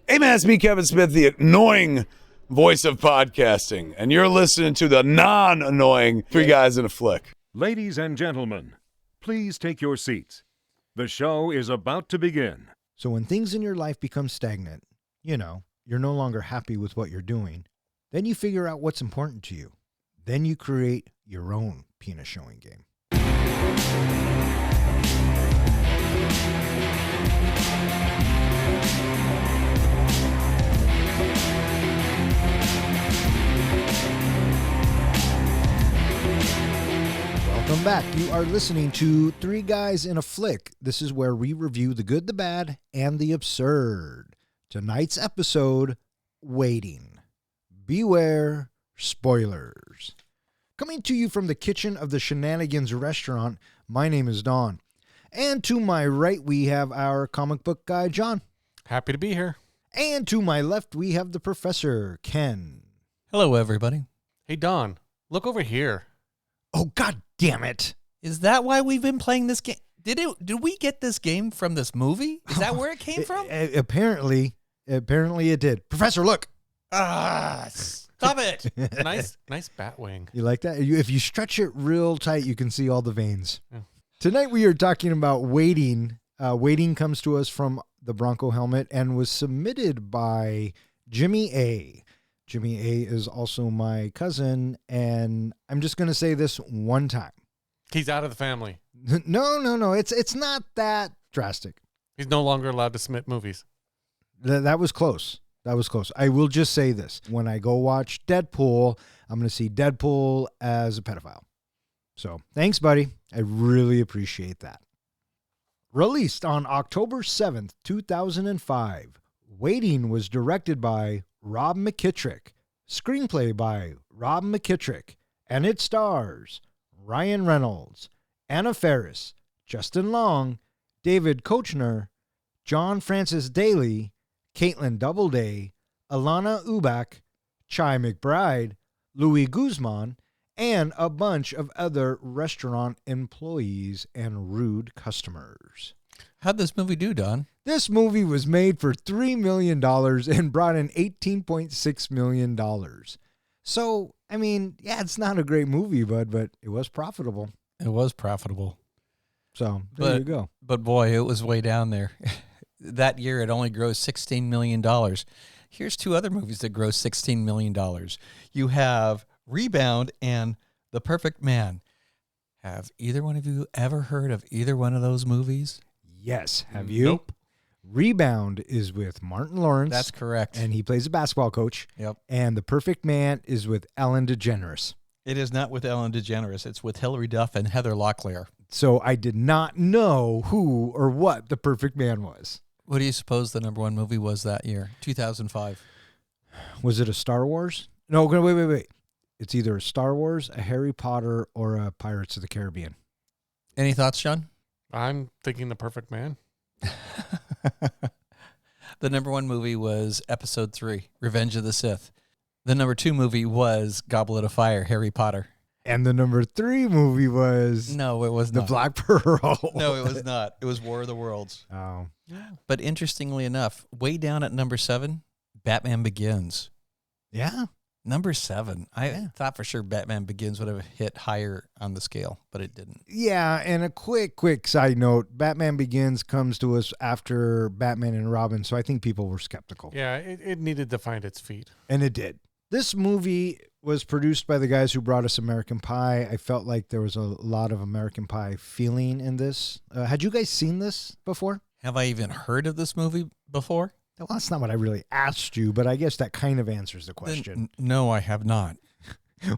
Hey man, it's me, Kevin Smith, the annoying voice of podcasting, and you're listening to the non-annoying Three Guys in a Flick. Ladies and gentlemen, please take your seats. The show is about to begin. So when things in your life become stagnant, you're no longer happy with what you're doing, then you figure out what's important to you. Then you create your own penis showing game. Welcome back. You are listening to Three Guys in a Flick. This is where we review the good, the bad, and the absurd. Tonight's episode, Waiting. Beware spoilers. Coming to you from the kitchen of the Shenanigans restaurant, my name is Don. And to my right, we have our comic book guy, John. Happy to be here. And to my left, we have the professor, Ken. Hello, everybody. Hey, Don, look over here. Oh, God damn it. Is that why we've been playing this game? Did we get this game from this movie? Is that where it came from? Apparently it did. Professor, look. Stop it. Nice bat wing. You like that? If you stretch it real tight, you can see all the veins. Yeah. Tonight we are talking about Waiting. Waiting comes to us from the Bronco Helmet and was submitted by Jimmy A. Jimmy A is also my cousin, and I'm just going to say this one time. He's out of the family. No. It's not that drastic. He's no longer allowed to submit movies. That was close. I will just say this. When I go watch Deadpool, I'm going to see Deadpool as a pedophile. So thanks, buddy. I really appreciate that. Released on October 7th, 2005, Waiting was directed by Rob McKittrick, screenplay by Rob McKittrick, and it stars Ryan Reynolds, Anna Faris, Justin Long, David Koechner, John Francis Daly, Caitlin Doubleday, Alana Ubach, Chai McBride, Louis Guzman, and a bunch of other restaurant employees and rude customers. How'd this movie do, Don? This movie was made for $3 million and brought in $18.6 million. So, I mean, yeah, it's not a great movie, but it was profitable. It was profitable. So, there you go. But boy, it was way down there. That year, it only grossed $16 million. Here's two other movies that grossed $16 million. You have Rebound and The Perfect Man. Have either one of you ever heard of either one of those movies? Yes. Have you? Nope. Rebound is with Martin Lawrence. That's correct. And he plays a basketball coach. Yep. And The Perfect Man is with Ellen DeGeneres. It is not with Ellen DeGeneres. It's with Hilary Duff and Heather Locklear. So I did not know who or what The Perfect Man was. What do you suppose the number one movie was that year? 2005. Was it a Star Wars? No, wait. It's either a Star Wars, a Harry Potter, or a Pirates of the Caribbean. Any thoughts, John? I'm thinking The Perfect Man. The number one movie was Episode 3, Revenge of the Sith. The number two movie was Goblet of Fire, Harry Potter. And the number 3 movie was... No, it was The not. Black Pearl. No, it was not. It was War of the Worlds. Oh. But interestingly enough, way down at number 7, Batman Begins. Yeah. Number 7. I thought for sure Batman Begins would have hit higher on the scale, but it didn't. Yeah, and a quick side note, Batman Begins comes to us after Batman and Robin, so I think people were skeptical. Yeah, it needed to find its feet. And it did. This movie was produced by the guys who brought us American Pie. I felt like there was a lot of American Pie feeling in this. Had you guys seen this before? Have I even heard of this movie before? Well, that's not what I really asked you, but I guess that kind of answers the question. No, I have not.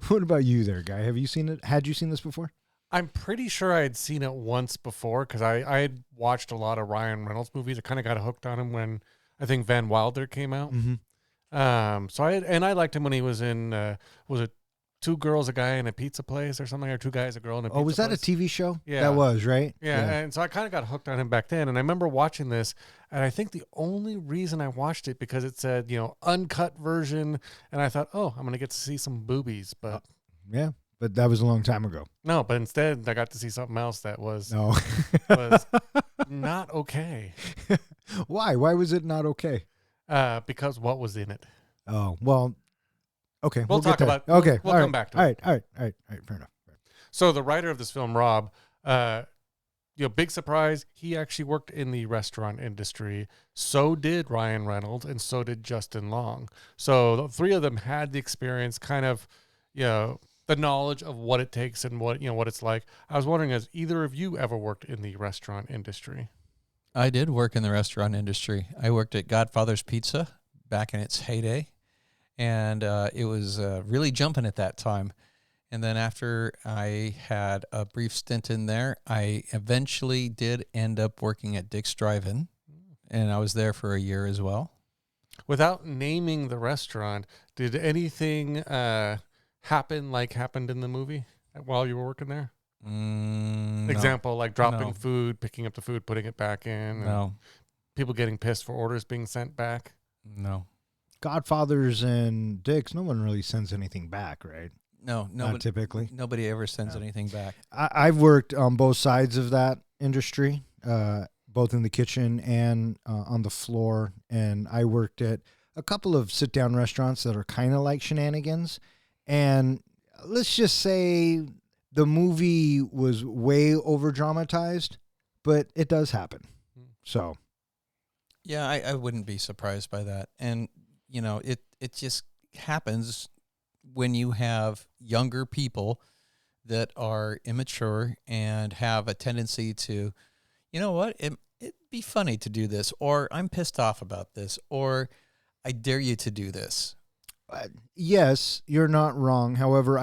What about you there, Guy? Have you seen it? Had you seen this before? I'm pretty sure I had seen it once before because I had watched a lot of Ryan Reynolds movies. I kind of got hooked on him when I think Van Wilder came out. Mm-hmm. I liked him when he was in, was it Two Girls, a Guy in a Pizza Place or something, or Two Guys, a Girl in a Pizza Place? Oh, was that a TV show? Yeah. That was, right? Yeah, and so I kind of got hooked on him back then. And I remember watching this, and I think the only reason I watched it because it said, uncut version, and I thought, oh, I'm going to get to see some boobies, but... Yeah, but that was a long time ago. No, but instead I got to see something else that was, No. was not okay. Why? Why was it not okay? Because what was in it? Oh, well, okay. We'll talk get there. about- Okay. we'll all come right, back to all it. right. All right. All right. All right. Fair enough. So the writer of this film, Rob, big surprise, he actually worked in the restaurant industry. So did Ryan Reynolds, and so did Justin Long. So the three of them had the experience, kind of, the knowledge of what it takes and what it's like. I was wondering, has either of you ever worked in the restaurant industry? I did work in the restaurant industry. I worked at Godfather's Pizza back in its heyday, and it was really jumping at that time. And then after I had a brief stint in there, I eventually did end up working at Dick's Drive-In, and I was there for a year as well. Without naming the restaurant, did anything happen like happened in the movie while you were working there? No. Example, like dropping No. food, picking up the food, putting it back in. and No, People getting pissed for orders being sent back. no, Godfathers and Dicks, no one really sends anything back, right? no. Not typically. Nobody ever sends anything back. I've worked on both sides of that industry, both in the kitchen and on the floor. And I worked at a couple of sit-down restaurants that are kind of like Shenanigans. And let's just say the movie was way over-dramatized, but it does happen. So, Yeah, I wouldn't be surprised by that. And, it just happens when you have younger people that are immature and have a tendency to, it'd be funny to do this, or I'm pissed off about this, or I dare you to do this. yes, you're not wrong. However,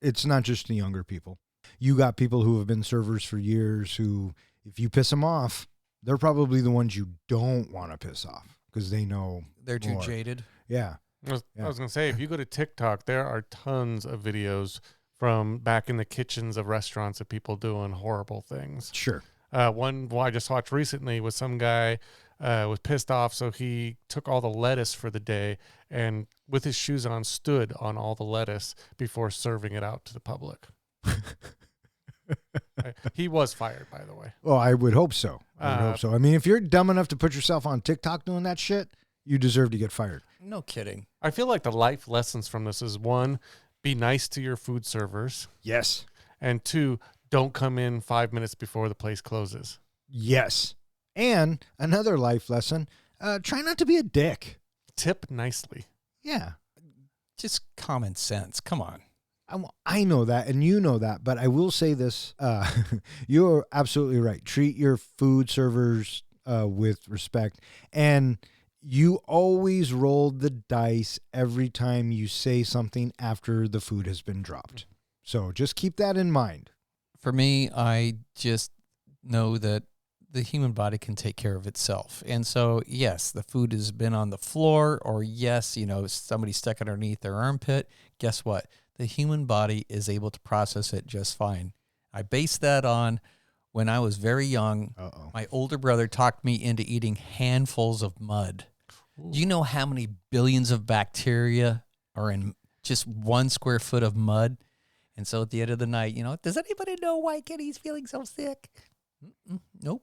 it's not just the younger people. You got people who have been servers for years who, if you piss them off, they're probably the ones you don't want to piss off because they know They're too more. jaded. Yeah. I was going to say, if you go to TikTok, there are tons of videos from back in the kitchens of restaurants of people doing horrible things. Sure. One I just watched recently was some guy was pissed off, so he took all the lettuce for the day and with his shoes on stood on all the lettuce before serving it out to the public. He was fired, by the way. Well, I would hope so. I mean, if you're dumb enough to put yourself on TikTok doing that shit, you deserve to get fired. No kidding. I feel like the life lessons from this is, one, be nice to your food servers, Yes. and two, don't come in 5 minutes before the place closes. Yes. And another life lesson, try not to be a dick. Tip nicely. Yeah. Just common sense. Come on. I know that, and you know that, but I will say this. You're absolutely right. Treat your food servers with respect. And you always roll the dice every time you say something after the food has been dropped. So just keep that in mind. For me, I just know that the human body can take care of itself. And so, yes, the food has been on the floor, or yes, somebody stuck it underneath their armpit. Guess what? The human body is able to process it just fine. I base that on when I was very young. My older brother talked me into eating handfuls of mud. Ooh. Do you know how many billions of bacteria are in just 1 square foot of mud? And so at the end of the night, does anybody know why Kenny's feeling so sick? Nope.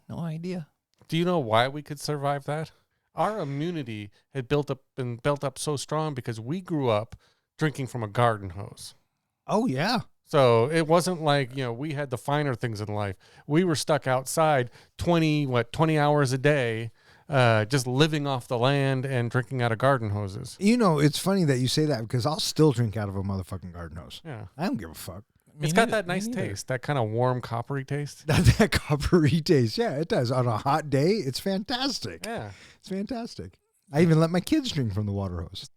No idea. Do you know why we could survive that? Our immunity had been built up so strong because we grew up drinking from a garden hose. Oh, yeah. So it wasn't like, we had the finer things in life. We were stuck outside 20 hours a day, just living off the land and drinking out of garden hoses. It's funny that you say that because I'll still drink out of a motherfucking garden hose. Yeah. I don't give a fuck. It's got that nice taste, that kind of warm, coppery taste. That coppery taste. Yeah, it does. On a hot day, it's fantastic. Yeah. It's fantastic. I even let my kids drink from the water hose.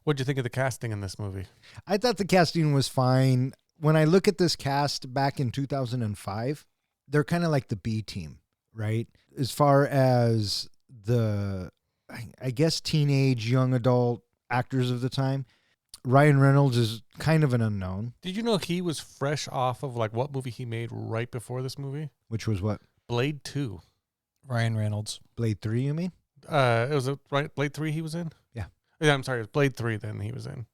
What'd you think of the casting in this movie? I thought the casting was fine. When I look at this cast back in 2005, they're kind of like the B team, right? As far as the, I guess, teenage, young adult actors of the time. Ryan Reynolds is kind of an unknown. Did you know he was fresh off of what movie he made right before this movie? Which was what? Blade 2. Ryan Reynolds. Blade 3, you mean? It was Blade 3 he was in? Yeah. Yeah, I'm sorry. It was Blade 3 then he was in.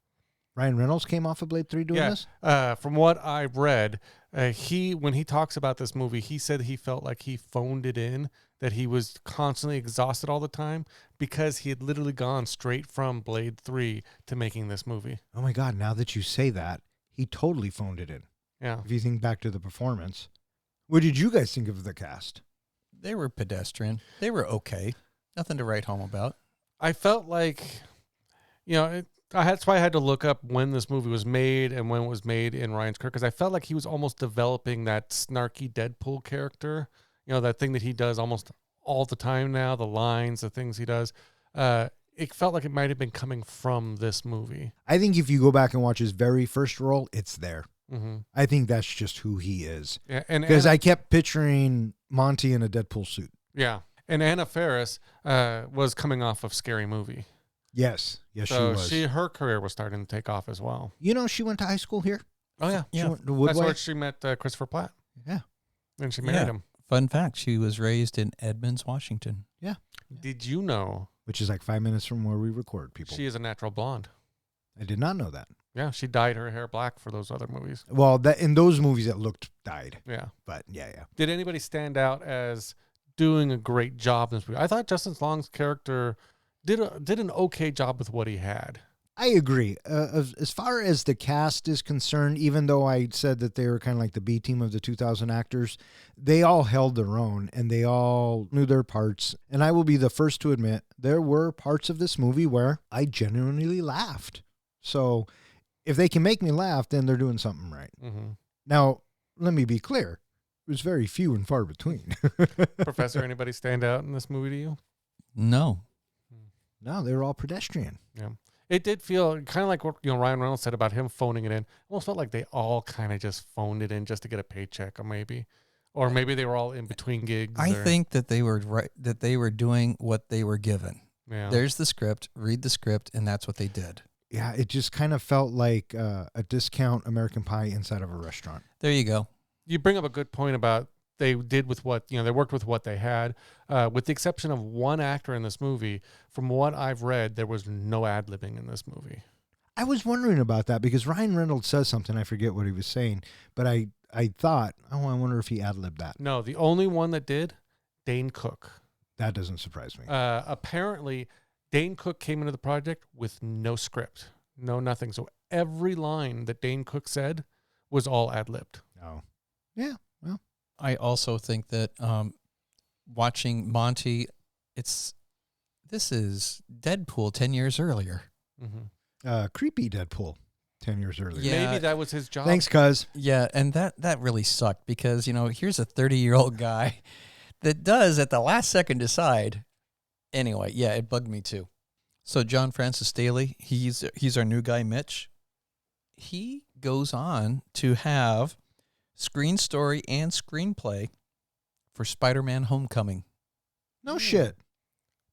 Ryan Reynolds came off of Blade 3 doing this? From what I read, when he talks about this movie, he said he felt like he phoned it in that he was constantly exhausted all the time because he had literally gone straight from Blade 3 to making this movie. Oh my God, now that you say that, he totally phoned it in. Yeah. If you think back to the performance. What did you guys think of the cast? They were pedestrian. They were okay. Nothing to write home about. I felt like, that's why I had to look up when this movie was made and when it was made in Ryan's career, because I felt like he was almost developing that snarky Deadpool character, that thing that he does almost all the time now, the lines, the things he does. It felt like it might have been coming from this movie. I think if you go back and watch his very first role, it's there. Mm-hmm. I think that's just who he is. Yeah, because I kept picturing Monty in a Deadpool suit. Yeah, and Anna Faris was coming off of Scary Movie. Yes, So she was. her career was starting to take off as well. She went to high school here. Oh yeah, She went to that's Woodway. where she met Christopher Platt. Yeah. And she married him. Fun fact, she was raised in Edmonds, Washington. Yeah. Did you know Which is like 5 minutes from where we record, people. she is a natural blonde? I did not know that. Yeah, she dyed her hair black for those other movies. Well, that in those movies it looked dyed. Yeah. But yeah. Did anybody stand out as doing a great job in this movie? I thought Justin Long's character did an okay job with what he had. I agree. As far as the cast is concerned, even though I said that they were kind of like the B team of the 2000 actors, they all held their own and they all knew their parts. And I will be the first to admit there were parts of this movie where I genuinely laughed. So if they can make me laugh, then they're doing something right. Mm-hmm. Now, let me be clear. It was very few and far between. Professor, anybody stand out in this movie to you? No. No, they were all pedestrian. Yeah. It did feel kind of like what Ryan Reynolds said about him phoning it in. Almost felt like they all kind of just phoned it in just to get a paycheck, or maybe they were all in between gigs. I think that they were right, that they were doing what they were given. Yeah. There's the script, read the script, and that's what they did. Yeah, it just kind of felt like a discount American Pie inside of a restaurant. There you go. You bring up a good point about they did with what, they worked with what they had, with the exception of one actor in this movie. From what I've read, there was no ad-libbing in this movie. I was wondering about that because Ryan Reynolds says something. I forget what he was saying, but I thought, I wonder if he ad-libbed that. No, the only one that did, Dane Cook. That doesn't surprise me. Apparently, Dane Cook came into the project with no script, no nothing. So every line that Dane Cook said was all ad-libbed. Oh. Yeah, well. I also think that watching Monty, this is Deadpool 10 years earlier. Mm-hmm. Creepy Deadpool 10 years earlier. Yeah. Maybe that was his job. Thanks, cuz. Yeah, and that really sucked because, here's a 30-year-old guy that does at the last second decide. Anyway, yeah, it bugged me too. So John Francis Daley, he's our new guy, Mitch. He goes on to have screen story and screenplay for Spider-Man Homecoming. No shit.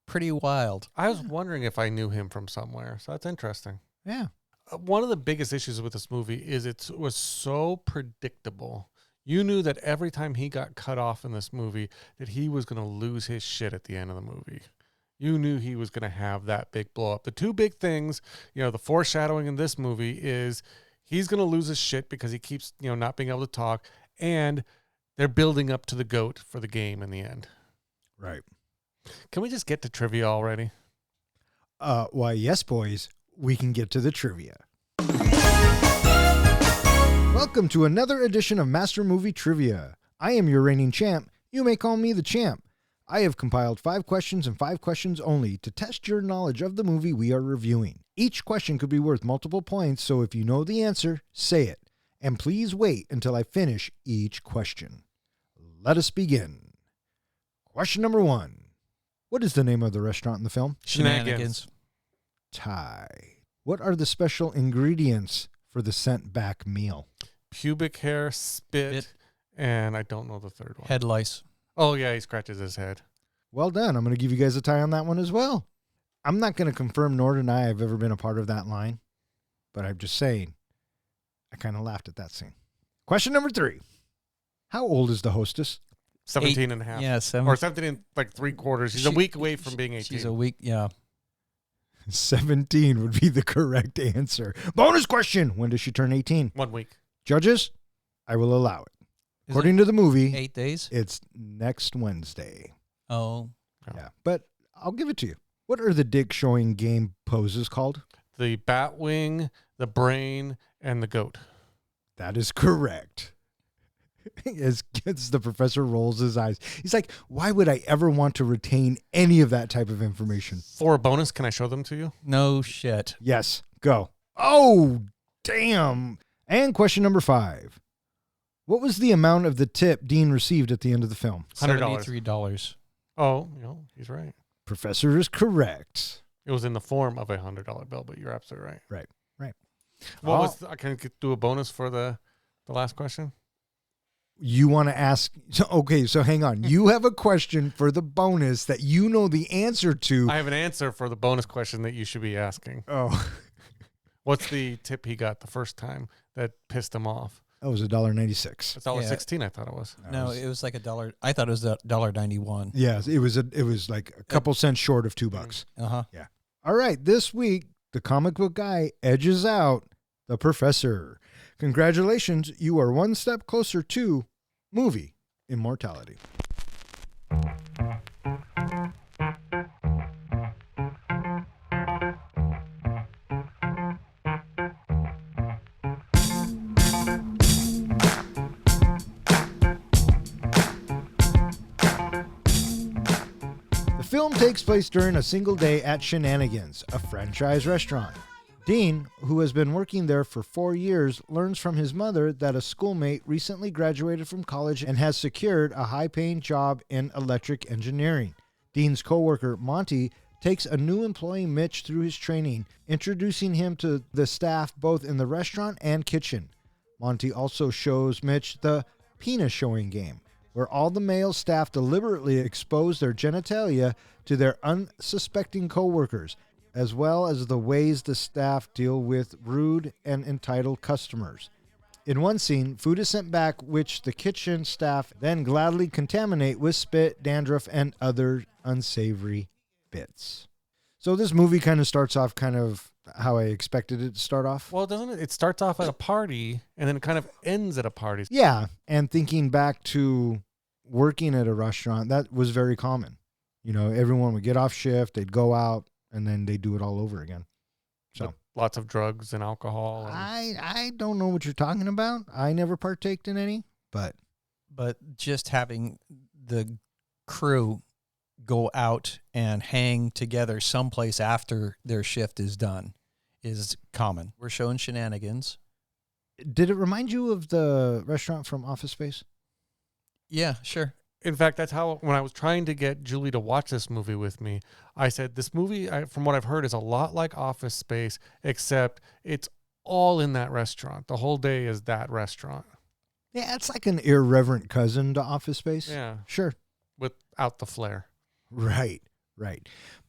Pretty wild. I was wondering if I knew him from somewhere. So that's interesting. Yeah. One of the biggest issues with this movie is it was so predictable. You knew that every time he got cut off in this movie that he was going to lose his shit at the end of the movie. You knew he was going to have that big blow up. The two big things, the foreshadowing in this movie is he's going to lose his shit because he keeps, not being able to talk, and they're building up to the GOAT for the game in the end. Right. Can we just get to trivia already? Why, yes, boys, we can get to the trivia. Welcome to another edition of Master Movie Trivia. I am your reigning champ. You may call me the champ. I have compiled 5 questions and 5 questions only to test your knowledge of the movie we are reviewing. Each question could be worth multiple points, so if you know the answer, say it. And please wait until I finish each question. Let us begin. Question number 1. What is the name of the restaurant in the film? Shenanigans. Tie. What are the special ingredients for the sent back meal? Pubic hair, spit, and I don't know the third one. Head lice. Oh, yeah, he scratches his head. Well done. I'm going to give you guys a tie on that one as well. I'm not going to confirm nor deny I've ever been a part of that line, but I'm just saying I kind of laughed at that scene. Question number 3. How old is the hostess? 17 and a half. Yeah, 7. Or 17 and like 3/4. She's a week away from being 18. She's a week, yeah. 17 would be the correct answer. Bonus question. When does she turn 18? 1 week. Judges, I will allow it. Is According to the movie, 8 days? it's next Wednesday. Oh, Yeah, but I'll give it to you. What are the dick showing game poses called? The bat wing, the brain, and the goat. That is correct. As the professor rolls his eyes, he's like, why would I ever want to retain any of that type of information? For a bonus, can I show them to you? no shit. Yes, go. Oh, damn. And question number 5. What was the amount of the tip Dean received at the end of the film? $100. $73. Oh, he's right. Professor is correct. It was in the form of a $100 bill, but you're absolutely right. Right. What Oh. was? Can I do a bonus for the last question? You want to ask? Okay, so hang on. You have a question for the bonus that you know the answer to. I have an answer for the bonus question that you should be asking. Oh, What's the tip he got the first time that pissed him off? that was $1.96. It's $1.16. I thought it was. No, it was like $1. I thought it was $1.91. Yes, it was like a couple cents short of $2. Uh-huh. All right, this week the comic book guy edges out the professor. Congratulations, you are one step closer to movie immortality. The film takes place during a single day at Shenanigans, a franchise restaurant. Dean, who has been working there for 4 years, learns from his mother that a schoolmate recently graduated from college and has secured a high-paying job in electric engineering. Dean's coworker, Monty, takes a new employee, Mitch, through his training, introducing him to the staff both in the restaurant and kitchen. Monty also shows Mitch the penis showing game, where all the male staff deliberately expose their genitalia to their unsuspecting coworkers, as well as the ways the staff deal with rude and entitled customers. In one scene, food is sent back, which the kitchen staff then gladly contaminate with spit, dandruff, and other unsavory bits. So this movie kind of starts off kind of how I expected it to start off. Well, doesn't it? It starts off at a party and then it kind of ends at a party. Yeah, and thinking back to working at a restaurant, that was very common. You know, everyone would get off shift, they'd go out, and then they do it all over again. So With lots of drugs and alcohol. And I don't know what you're talking about. I never partaked in any, but just having the crew go out and hang together someplace after their shift is done is common. We're showing Shenanigans. did it remind you of the restaurant from Office Space? Yeah, sure. In fact, that's how, when I was trying to get Julie to watch this movie with me, I said, this movie, from what I've heard, is a lot like Office Space, except it's all in that restaurant. The whole day is that restaurant. Yeah, it's like an irreverent cousin to Office Space. Yeah. Sure. Without the flair. Right.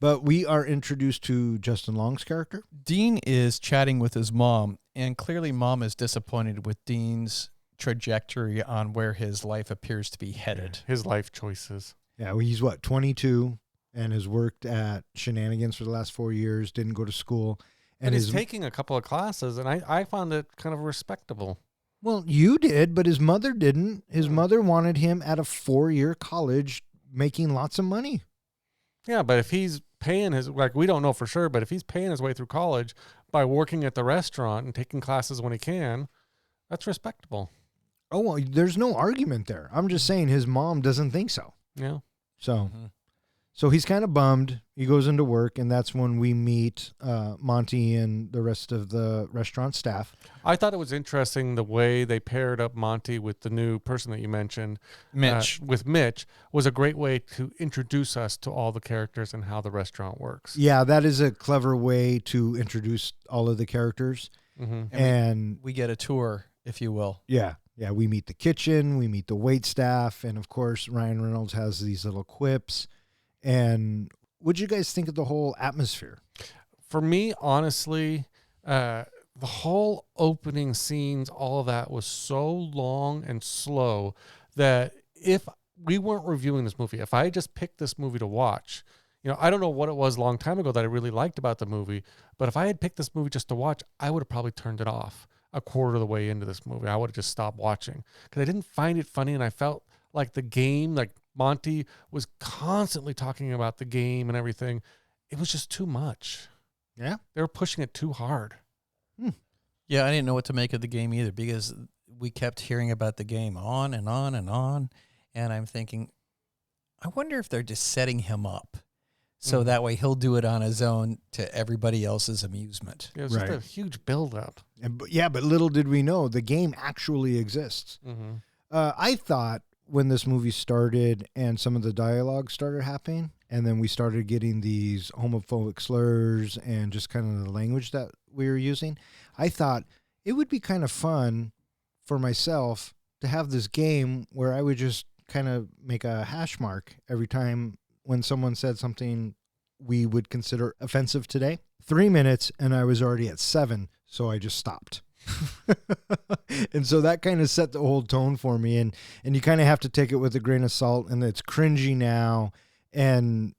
But we are introduced to Justin Long's character. Dean is chatting with his mom, and clearly mom is disappointed with Dean's trajectory on where his life appears to be headed. His life choices. Yeah, well, he's 22 and has worked at Shenanigans for the last 4 years, didn't go to school. And he's taking a couple of classes, and I found it kind of respectable. Well, you did, but his mother didn't. His mother wanted him at a 4-year college making lots of money. Yeah, but if he's paying his, like, we don't know for sure, but if he's paying his way through college by working at the restaurant and taking classes when he can, that's respectable. Oh, well, there's no argument there. I'm just saying his mom doesn't think so. Yeah. So, so he's kind of bummed. He goes into work, and that's when we meet Monty and the rest of the restaurant staff. I thought it was interesting the way they paired up Monty with the new person that you mentioned. Mitch. With Mitch was a great way to introduce us to all the characters and how the restaurant works. Yeah, that is a clever way to introduce all of the characters. Mm-hmm. And We get a tour, if you will. yeah, we meet the kitchen, we meet the wait staff, and of course, Ryan Reynolds has these little quips. And what'd you guys think of the whole atmosphere? For me, honestly, the whole opening scenes, all of that was so long and slow that if we weren't reviewing this movie, if I just picked this movie to watch, I don't know what it was a long time ago that I really liked about the movie, but if I had picked this movie just to watch, I would have probably turned it off a quarter of the way into this movie. I would have just stopped watching because I didn't find it funny, and I felt like the game, like Monty was constantly talking about the game and everything. It was just too much. Yeah. They were pushing it too hard. Yeah, I didn't know what to make of the game either because we kept hearing about the game on and on and on. And I'm thinking, I wonder if they're just setting him up so that way he'll do it on his own to everybody else's amusement. It was just a huge build-up. But little did we know the game actually exists. Mm-hmm. I thought when this movie started and some of the dialogue started happening, and then we started getting these homophobic slurs and just kind of the language that we were using, I thought it would be kind of fun for myself to have this game where I would just kind of make a hash mark every time when someone said something we would consider offensive today. 3 minutes and I was already at 7, so I just stopped. And so that kind of set the whole tone for me, and you kind of have to take it with a grain of salt, and it's cringy now, and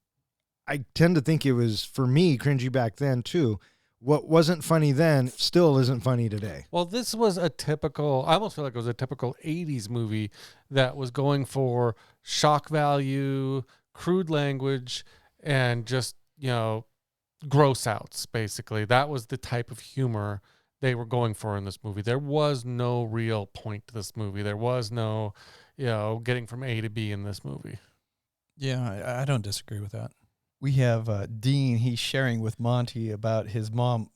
I tend to think it was, for me, cringy back then too. What wasn't funny then still isn't funny today. Well, this was a typical, I almost feel like it was a typical 80s movie that was going for shock value, crude language, and just, gross outs, basically. That was the type of humor they were going for in this movie. There was no real point to this movie. There was no, getting from A to B in this movie. Yeah, I don't disagree with that. We have Dean, he's sharing with Monty about his mom,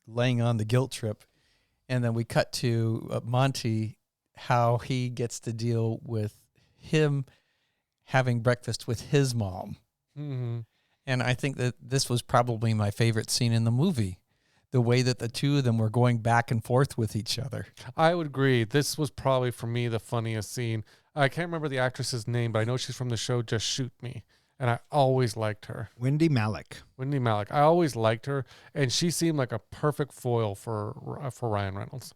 laying on the guilt trip. And then we cut to Monty, how he gets to deal with him having breakfast with his mom. Mm-hmm. And I think that this was probably my favorite scene in the movie. The way that the two of them were going back and forth with each other. I would agree. This was probably, for me, the funniest scene. I can't remember the actress's name, but I know she's from the show Just Shoot Me. And I always liked her. Wendy Malick. I always liked her. And she seemed like a perfect foil for Ryan Reynolds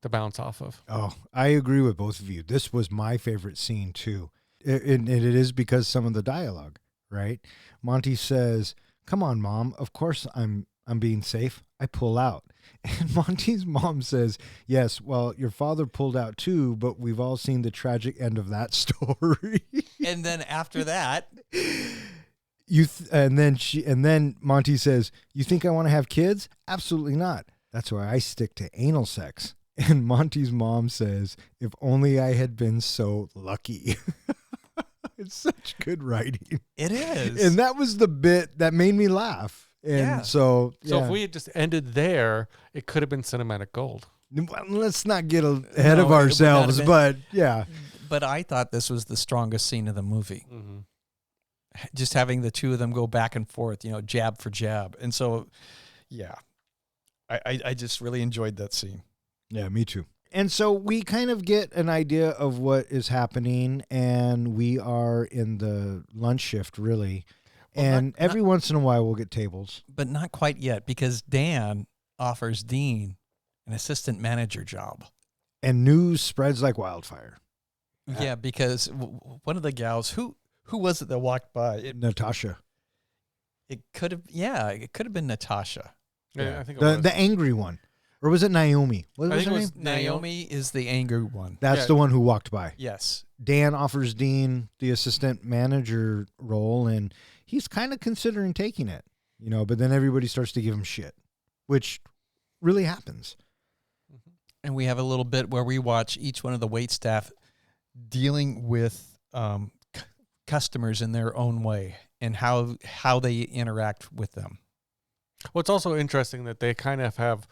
to bounce off of. Oh, I agree with both of you. This was my favorite scene too. And it is because some of the dialogue, right? Monty says, "Come on, Mom. Of course I'm being safe. I pull out." And Monty's mom says, "Yes, well, your father pulled out too, but we've all seen the tragic end of that story." And then after that, and then Monty says, "You think I want to have kids? Absolutely not. That's why I stick to anal sex." And Monty's mom says, "If only I had been so lucky." It's such good writing. it is. And that was the bit that made me laugh. And Yeah. So if we had just ended there, it could have been cinematic gold. Let's not get ahead of No, it would not ourselves, have but yeah. But I thought this was the strongest scene of the movie. Mm-hmm. Just having the two of them go back and forth, jab for jab. And so, yeah, I just really enjoyed that scene. Yeah, me too. And so we kind of get an idea of what is happening, and we are in the lunch shift, really. Well, And every once in a while, we'll get tables. But not quite yet, because Dan offers Dean an assistant manager job. And news spreads like wildfire. Yeah, because one of the gals, who was it that walked by? Natasha. It could have been Natasha. Yeah, I think it was. The angry one. Or was it Naomi? What was think her it name? was Naomi is the angry one. That's Yeah. the one who walked by. Yes. Dan offers Dean the assistant manager role, and he's kind of considering taking it, but then everybody starts to give him shit, which really happens. And we have a little bit where we watch each one of the wait staff dealing with customers in their own way and how they interact with them. Well, it's also interesting that they kind of have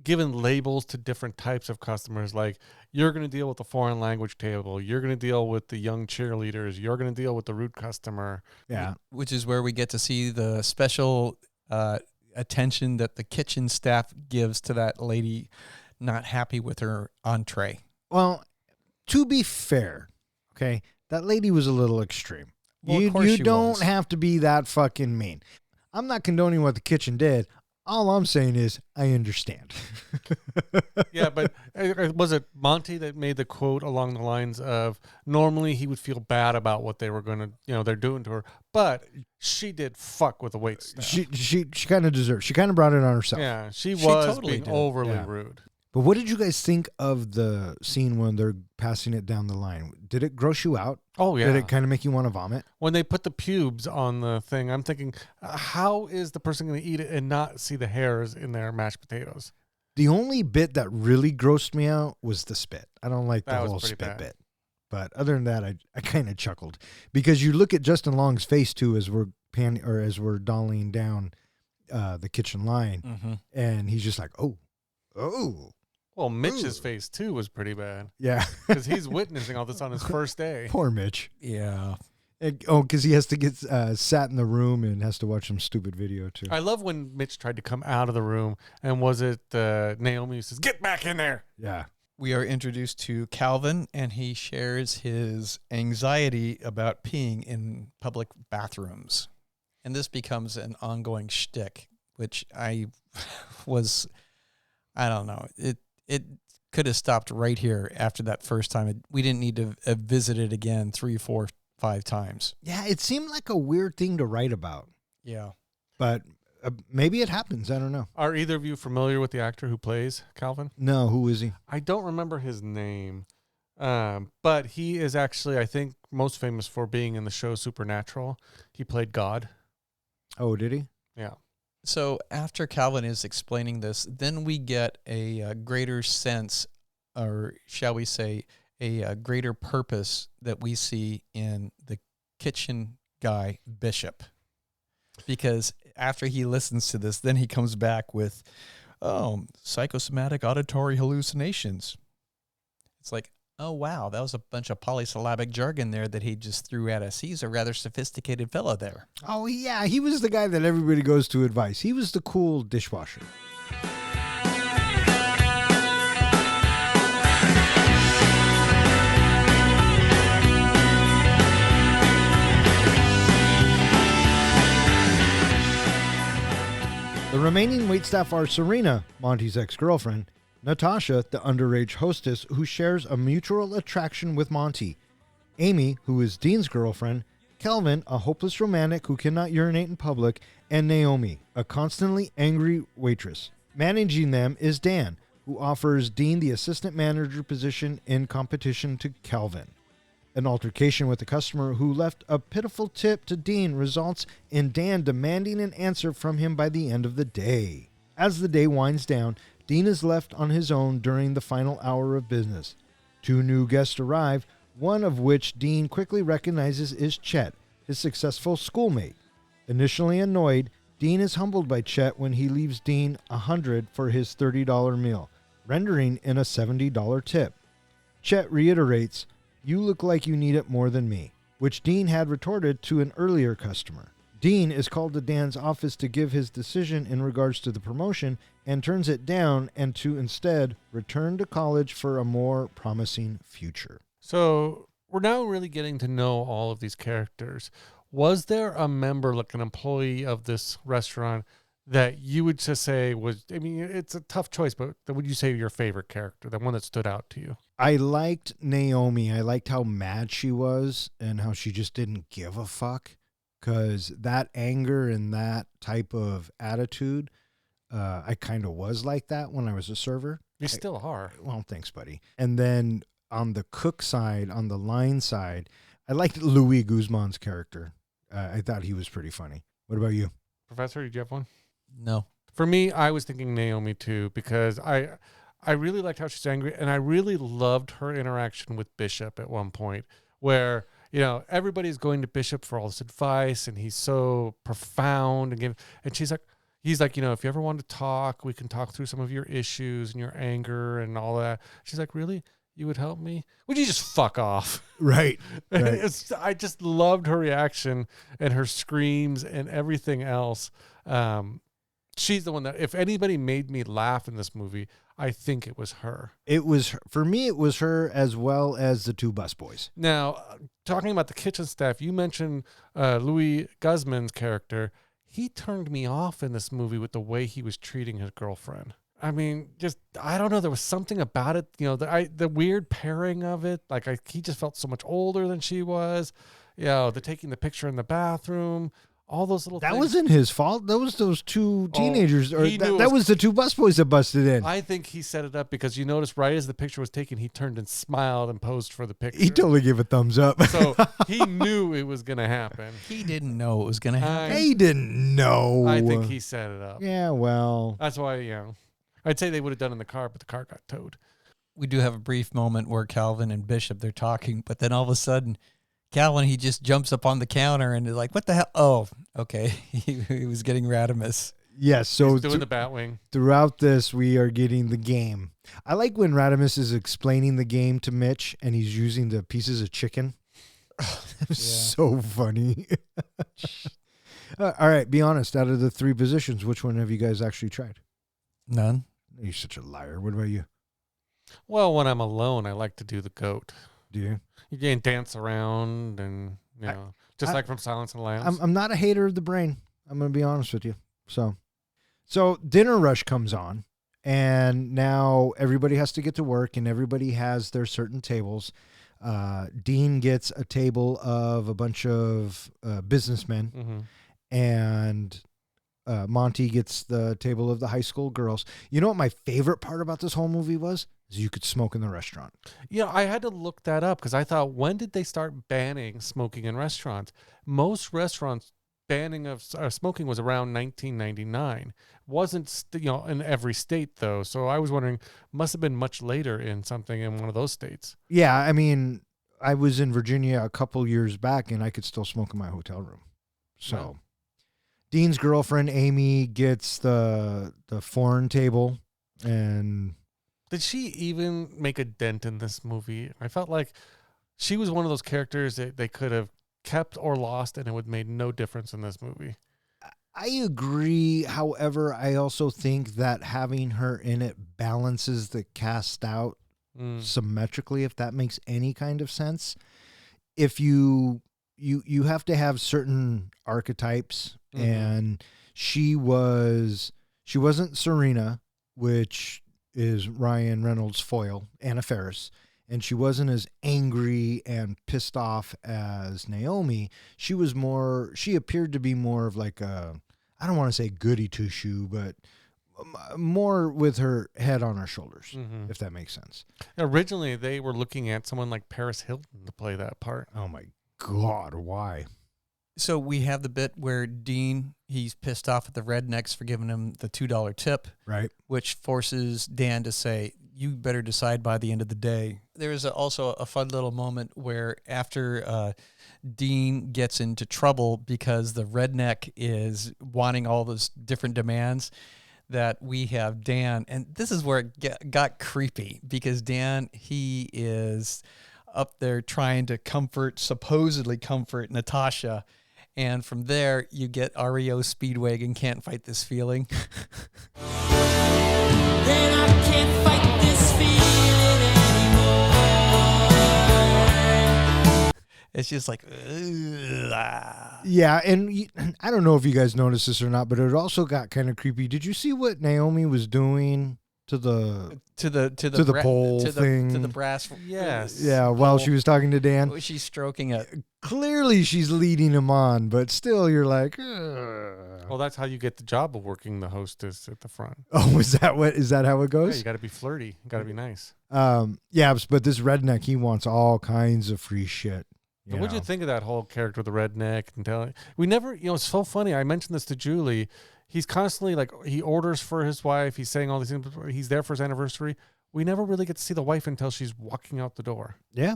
given labels to different types of customers. Like, you're going to deal with the foreign language table. You're going to deal with the young cheerleaders. You're going to deal with the rude customer. Yeah. Which is where we get to see the special attention that the kitchen staff gives to that lady not happy with her entree. Well, to be fair, okay, that lady was a little extreme. Well, of course you she don't was. have to be that fucking mean. I'm not condoning what the kitchen did. All I'm saying is I understand. Yeah, but was it Monty that made the quote along the lines of, normally he would feel bad about what they were going to, they're doing to her, but she did fuck with the wait staff. She kind of deserved. She kind of brought it on herself. Yeah, she She was totally being did. overly Yeah. rude. But what did you guys think of the scene when they're passing it down the line? Did it gross you out? Oh, yeah. Did it kind of make you want to vomit? When they put the pubes on the thing, I'm thinking, how is the person going to eat it and not see the hairs in their mashed potatoes? The only bit that really grossed me out was the spit. I don't like the That was whole pretty spit bad. bit. But other than that, I kind of chuckled because you look at Justin Long's face too as we're dollying down the kitchen line, Mm-hmm. and he's just like, oh. Well, Mitch's Ooh. face, too, was pretty bad Yeah. because he's witnessing all this on his first day. Poor Mitch. Yeah. Because he has to get sat in the room and has to watch some stupid video too. I love when Mitch tried to come out of the room, and was it Naomi who says, "Get back in there"? Yeah. We are introduced to Calvin, and he shares his anxiety about peeing in public bathrooms. And this becomes an ongoing shtick, which I don't know. It could have stopped right here after that first time. We didn't need to visit it again 3, 4, 5 times. Yeah, it seemed like a weird thing to write about, Yeah. but maybe it happens. I don't know. Are either of you familiar with the actor who plays Calvin? No, who is he? I don't remember his name, but he is actually, I think, most famous for being in the show Supernatural. He played God. Oh, did he? Yeah. So after Calvin is explaining this, then we get a greater sense, or shall we say, a greater purpose that we see in the kitchen guy, Bishop. Because after he listens to this, then he comes back with, psychosomatic auditory hallucinations. It's like, oh, wow, that was a bunch of polysyllabic jargon there that he just threw at us. He's a rather sophisticated fellow there. Oh, yeah. He was the guy that everybody goes to advice. He was the cool dishwasher. The remaining waitstaff are Serena, Monty's ex-girlfriend, Natasha, the underage hostess who shares a mutual attraction with Monty, Amy, who is Dean's girlfriend, Kelvin, a hopeless romantic who cannot urinate in public, and Naomi, a constantly angry waitress. Managing them is Dan, who offers Dean the assistant manager position in competition to Kelvin. An altercation with a customer who left a pitiful tip to Dean results in Dan demanding an answer from him by the end of the day. As the day winds down, Dean is left on his own during the final hour of business. 2 new guests arrive, one of which Dean quickly recognizes is Chet, his successful schoolmate. Initially annoyed, Dean is humbled by Chet when he leaves Dean $100 for his $30 meal, rendering in a $70 tip. Chet reiterates, "You look like you need it more than me," which Dean had retorted to an earlier customer. Dean is called to Dan's office to give his decision in regards to the promotion and turns it down and to instead return to college for a more promising future. So we're now really getting to know all of these characters. Was there a member, like an employee of this restaurant, that you would just say was, I mean, it's a tough choice, but would you say your favorite character, the one that stood out to you? I liked Naomi. I liked how mad she was and how she just didn't give a fuck. Because that anger and that type of attitude, I kind of was like that when I was a server. You still are. Well, thanks, buddy. And then on the cook side, on the line side, I liked Louis Guzman's character. I thought he was pretty funny. What about you? Professor, did you have one? No. For me, I was thinking Naomi too, because I really liked how she's angry, and I really loved her interaction with Bishop at one point, where, you know, everybody's going to Bishop for all this advice, and he's so profound, and he's like, you know, if you ever want to talk, we can talk through some of your issues and your anger and all that. She's like, really? You would help me? Would you just fuck off? Right. I just loved her reaction and her screams and everything else. She's the one that, if anybody made me laugh in this movie, I think it was her. It was, for me, it was her as well as the 2 busboys. Now, talking about the kitchen staff, you mentioned Louis Guzman's character. He turned me off in this movie with the way he was treating his girlfriend. I mean, just, I don't know. There was something about it, you know, the weird pairing of it. Like, he just felt so much older than she was. You know, the taking the picture in the bathroom, all those little That things. wasn't his fault. That was those two teenagers. Or he knew it that was- was the two busboys that busted in. I think he set it up because you notice right as the picture was taken, he turned and smiled and posed for the picture. He totally gave a thumbs up. So he knew it was going to happen. He didn't know it was going to happen. He didn't know. I think he set it up. Yeah, well. That's why, I'd say they would have done it in the car, but the car got towed. We do have a brief moment where Calvin and Bishop, they're talking, but then all of a sudden, Calvin, he just jumps up on the counter and is like, what the hell? Oh, okay. He was getting Radimus. Yes, so He's doing the Batwing. throughout this, we are getting the game. I like when Radimus is explaining the game to Mitch and he's using the pieces of chicken. So funny. All right, be honest. Out of the three positions, which one have you guys actually tried? None. You're such a liar. What about you? Well, when I'm alone, I like to do the goat. Do you? You can dance around and, just I- like from Silence of the Lambs. I'm not a hater of the brain. I'm going to be honest with you. So Dinner Rush comes on, and now everybody has to get to work, and everybody has their certain tables. Dean gets a table of a bunch of businessmen, Mm-hmm. and Monty gets the table of the high school girls. You know what my favorite part about this whole movie was? Is you could smoke in the restaurant. I had to look that up because I thought, when did they start banning smoking in restaurants? Most restaurants banning of smoking was around 1999. Wasn't in every state though, so I was wondering, must have been much later in something in one of those states. Yeah, I mean, I was in Virginia a couple years back, and I could still smoke in my hotel room. So, Wow. Dean's girlfriend Amy gets the foreign table, and Did she even make a dent in this movie? I felt like she was one of those characters that they could have kept or lost, and it would have made no difference in this movie. I agree. However, I also think that having her in it balances the cast out symmetrically, if that makes any kind of sense. If you have to have certain archetypes, and she wasn't Serena, which is Ryan Reynolds' foil, Anna Faris, and she wasn't as angry and pissed off as Naomi. She appeared to be more of like a, I don't want to say goody two shoe, but more with her head on her shoulders, if that makes sense. Originally, they were looking at someone like Paris Hilton to play that part. Oh my God, why? So we have the bit where Dean, he's pissed off at the rednecks for giving him the $2 tip, Right. which forces Dan to say, you better decide by the end of the day. There is also a fun little moment where after Dean gets into trouble because the redneck is wanting all those different demands, that we have Dan, and this is where it got creepy, because Dan, he is up there trying to supposedly comfort Natasha. And from there, you get REO Speedwagon, Can't Fight This Feeling. Then I can't fight this feeling anymore. It's just like, ugh. Yeah, and I don't know if you guys noticed this or not, but it also got kind of creepy. Did you see what Naomi was doing to the pole thing? to the brass. Yes. Yeah, while she was talking to Dan? She's stroking it. Clearly she's leading him on, but still you're like, ugh. Well, that's how you get the job of working the hostess at the front. Oh, is that how it Yeah, goes? you got to be flirty. You got to be nice. Yeah, but this redneck, he wants all kinds of free shit. And what'd you think of that whole character with the redneck and telling? We never, it's so funny. I mentioned this to Julie. He's constantly like, he orders for his wife. He's saying all these things. He's there for his anniversary. We never really get to see the wife until she's walking out the door. Yeah.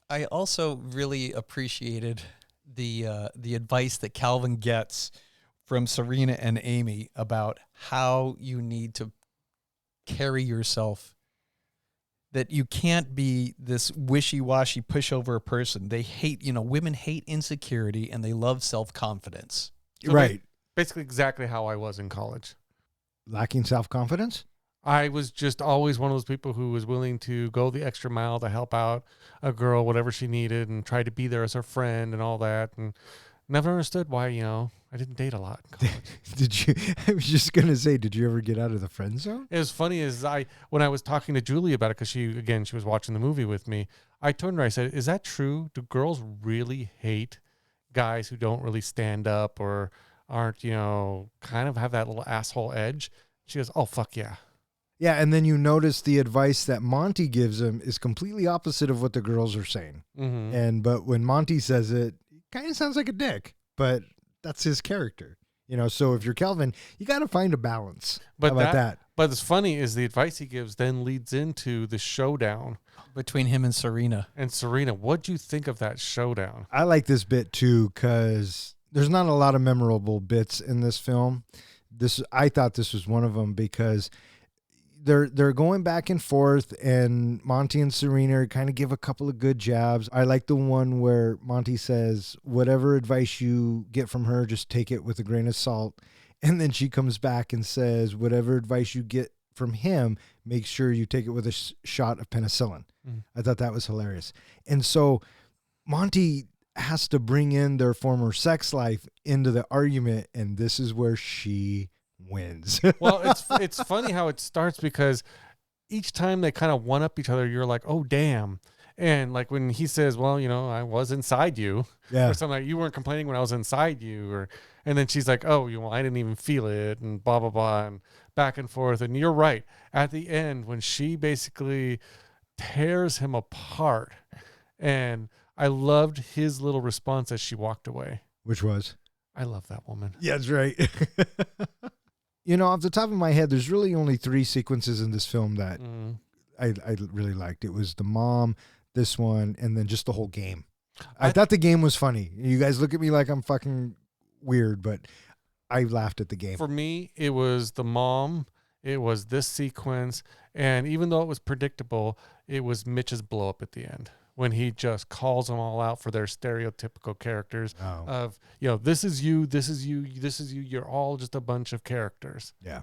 I also really appreciated the advice that Calvin gets from Serena and Amy about how you need to carry yourself, that you can't be this wishy-washy pushover person. They hate, women hate insecurity and they love self-confidence. So Right. Basically exactly how I was in college. Lacking self-confidence? I was just always one of those people who was willing to go the extra mile to help out a girl, whatever she needed, and try to be there as her friend and all that. And never understood why, I didn't date a lot in college. Did you? I was just going to say, did you ever get out of the friend zone? It was funny when I was talking to Julie about it, because she was watching the movie with me. I turned to her, I said, is that true? Do girls really hate guys who don't really stand up or aren't, kind of have that little asshole edge. She goes, oh, fuck yeah. Yeah, and then you notice the advice that Monty gives him is completely opposite of what the girls are saying. Mm-hmm. But when Monty says it kind of sounds like a dick, but that's his character. So if you're Kelvin, you got to find a balance. But How about that? But what's funny is the advice he gives then leads into the showdown between him and Serena. And Serena, what'd you think of that showdown? I like this bit too because there's not a lot of memorable bits in this film. I thought this was one of them because they're going back and forth, and Monty and Serena kind of give a couple of good jabs. I like the one where Monty says, whatever advice you get from her, just take it with a grain of salt. And then she comes back and says, whatever advice you get from him, make sure you take it with a shot of penicillin. I thought that was hilarious. And so Monty has to bring in their former sex life into the argument, and this is where she wins. Well, it's funny how it starts because each time they kind of one up each other, you're like, oh damn. And like when he says, well, I was inside you, or something like, you weren't complaining when I was inside you, and then she's like, oh, I didn't even feel it, and blah blah blah, and back and forth. And you're right. At the end, when she basically tears him apart, and I loved his little response as she walked away. Which was? I love that woman. Yeah, that's right. Off the top of my head, there's really only 3 sequences in this film that I really liked. It was the mom, this one, and then just the whole game. I thought the game was funny. You guys look at me like I'm fucking weird, but I laughed at the game. For me, it was the mom, it was this sequence, and even though it was predictable, it was Mitch's blow up at the end, when he just calls them all out for their stereotypical characters of, this is you, this is you, this is you. You're all just a bunch of characters. Yeah.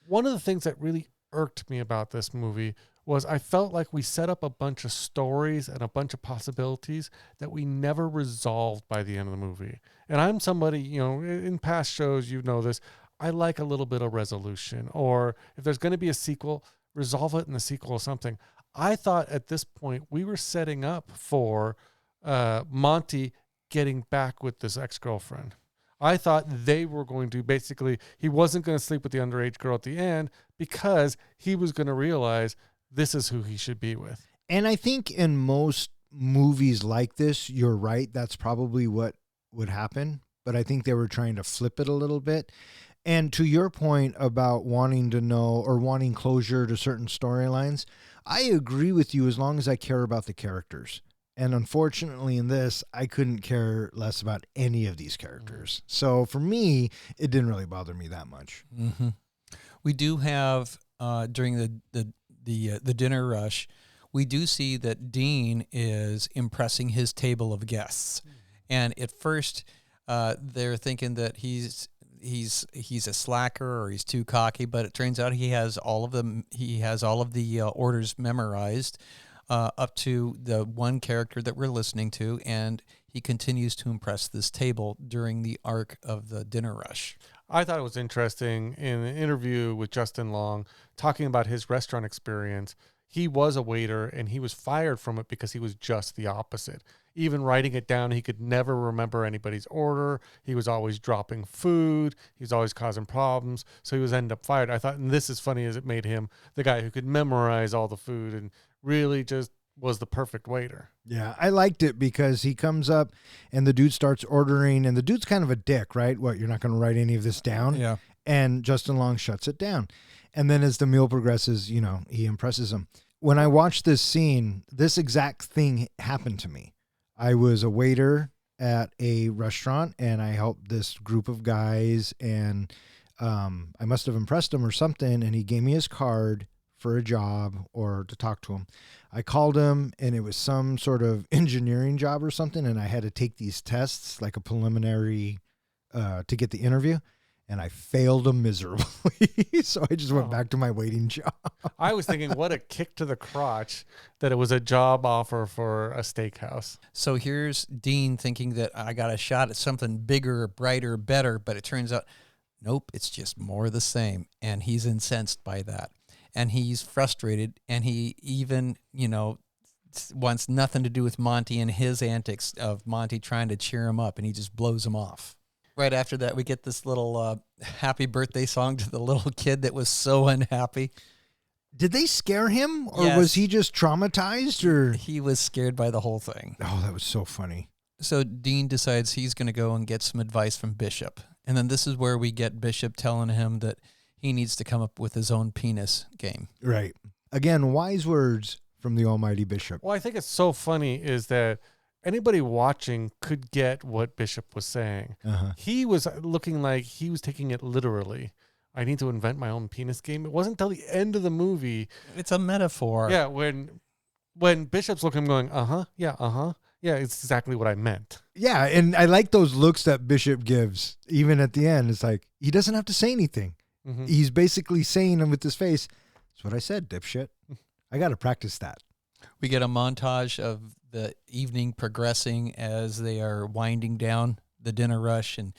One of the things that really irked me about this movie was I felt like we set up a bunch of stories and a bunch of possibilities that we never resolved by the end of the movie. And I'm somebody, in past shows, this, I like a little bit of resolution, or if there's going to be a sequel, resolve it in the sequel or something. I thought at this point we were setting up for Monty getting back with this ex-girlfriend. I thought they were going to he wasn't going to sleep with the underage girl at the end because he was going to realize this is who he should be with. And I think in most movies like this, you're right. That's probably what would happen. But I think they were trying to flip it a little bit. And to your point about wanting to know or wanting closure to certain storylines, I agree with you as long as I care about the characters. And unfortunately in this, I couldn't care less about any of these characters. So for me, it didn't really bother me that much. Mm-hmm. We do have, during the dinner rush, we do see that Dean is impressing his table of guests. And at first, they're thinking that he's a slacker or he's too cocky, but it turns out he has all of the orders memorized up to the one character that we're listening to, and he continues to impress this table during the arc of the dinner rush. I thought it was interesting in an interview with Justin Long talking about his restaurant experience. He was a waiter and he was fired from it because he was just the opposite. Even writing it down, he could never remember anybody's order. He was always dropping food. He was always causing problems. So he was ended up fired. I thought, and this is funny as it made him the guy who could memorize all the food and really just was the perfect waiter. Yeah, I liked it because he comes up and the dude starts ordering, and the dude's kind of a dick, right? What, you're not going to write any of this down? Yeah. And Justin Long shuts it down. And then as the meal progresses, he impresses him. When I watched this scene, this exact thing happened to me. I was a waiter at a restaurant and I helped this group of guys, and I must have impressed him or something, and he gave me his card for a job or to talk to him. I called him and it was some sort of engineering job or something, and I had to take these tests like a preliminary to get the interview, and I failed them miserably. So I just went back to my waiting job. I was thinking, what a kick to the crotch that it was a job offer for a steakhouse. So here's Dean thinking that I got a shot at something bigger, brighter, better, but it turns out, nope, it's just more of the same. And he's incensed by that. And he's frustrated, and he even, wants nothing to do with Monty and his antics of Monty trying to cheer him up, and he just blows him off. Right after that, we get this little happy birthday song to the little kid that was so unhappy. Did they scare him, or Yes. was he just traumatized? Or He was scared by the whole thing. oh, that was so funny. So Dean decides he's going to go and get some advice from Bishop. And then this is where we get Bishop telling him that he needs to come up with his own penis game. Right. Again, wise words from the almighty Bishop. Well, I think it's so funny is that anybody watching could get what Bishop was saying. Uh-huh. He was looking like he was taking it literally. I need to invent my own penis game. It wasn't until the end of the movie. It's a metaphor. Yeah, when Bishop's looking, going, yeah, it's exactly what I meant. Yeah, and I like those looks that Bishop gives. Even at the end, it's like he doesn't have to say anything. Mhm. He's basically saying them with his face. That's what I said, dipshit. I got to practice that. We get a montage of the evening progressing as they are winding down the dinner rush and